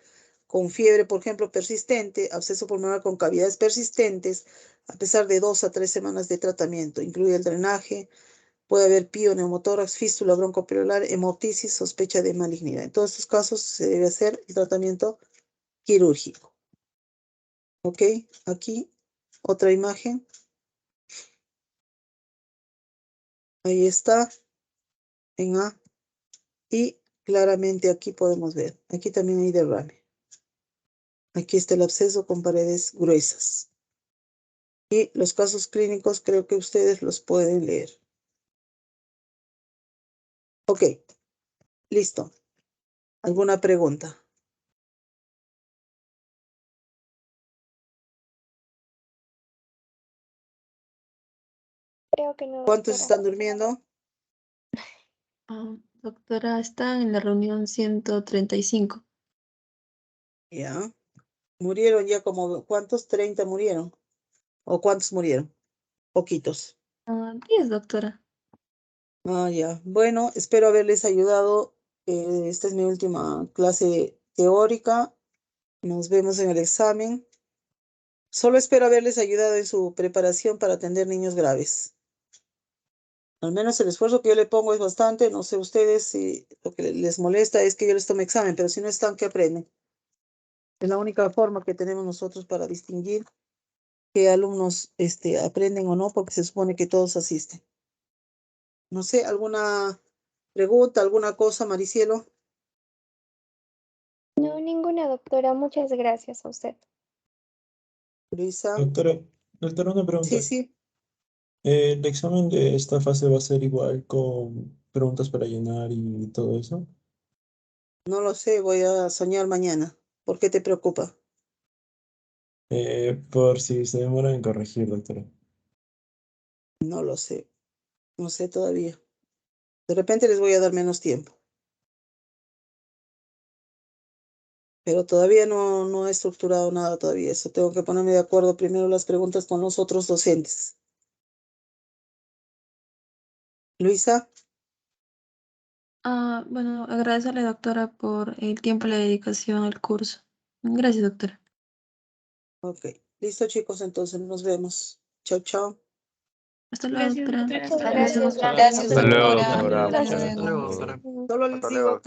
con fiebre, por ejemplo, persistente, absceso pulmonar con cavidades persistentes, a pesar de 2 a 3 semanas de tratamiento. Incluye el drenaje, puede haber pío, neumotórax, fístula broncoalveolar, hemotisis, sospecha de malignidad. En todos estos casos se debe hacer el tratamiento quirúrgico. ¿Ok? Aquí, otra imagen. Ahí está, en A. Y claramente aquí podemos ver, aquí también hay derrame. Aquí está el absceso con paredes gruesas. Y los casos clínicos creo que ustedes los pueden leer. Ok, listo. ¿Alguna pregunta? Creo que no, ¿Cuántos doctora. están durmiendo? Doctora, está en la reunión 135. Ya. Murieron ya como, ¿cuántos? 30 murieron. ¿O cuántos murieron? Poquitos. 10, doctora. Ah, ya. Bueno, espero haberles ayudado. Esta es mi última clase teórica. Nos vemos en el examen. Solo espero haberles ayudado en su preparación para atender niños graves. Al menos el esfuerzo que yo le pongo es bastante. No sé ustedes si lo que les molesta es que yo les tome examen, pero si no están, ¿qué aprenden? Es la única forma que tenemos nosotros para distinguir qué alumnos aprenden o no, porque se supone que todos asisten. No sé, ¿alguna pregunta, alguna cosa, Maricielo? No, ninguna, doctora. Muchas gracias a usted. Luisa. Doctora, una Sí, pregunta. sí. ¿El examen de esta fase va a ser igual con preguntas para llenar y todo eso? No lo sé, voy a soñar mañana. ¿Por qué te preocupa? Por si se demora en corregir, doctora. No lo sé. No sé todavía. De repente les voy a dar menos tiempo. Pero todavía no he estructurado nada todavía. Eso tengo que ponerme de acuerdo primero las preguntas con los otros docentes. Luisa, Bueno, agradecerle, doctora, por el tiempo y la dedicación al curso. Gracias, doctora. ok. Listo, chicos, entonces nos vemos. Chao, chao. Hasta luego, doctora. Muchas Gracias, gracias, doctora. doctora. Hasta luego, Muchas doctora. gracias. Muchas gracias. Solo les digo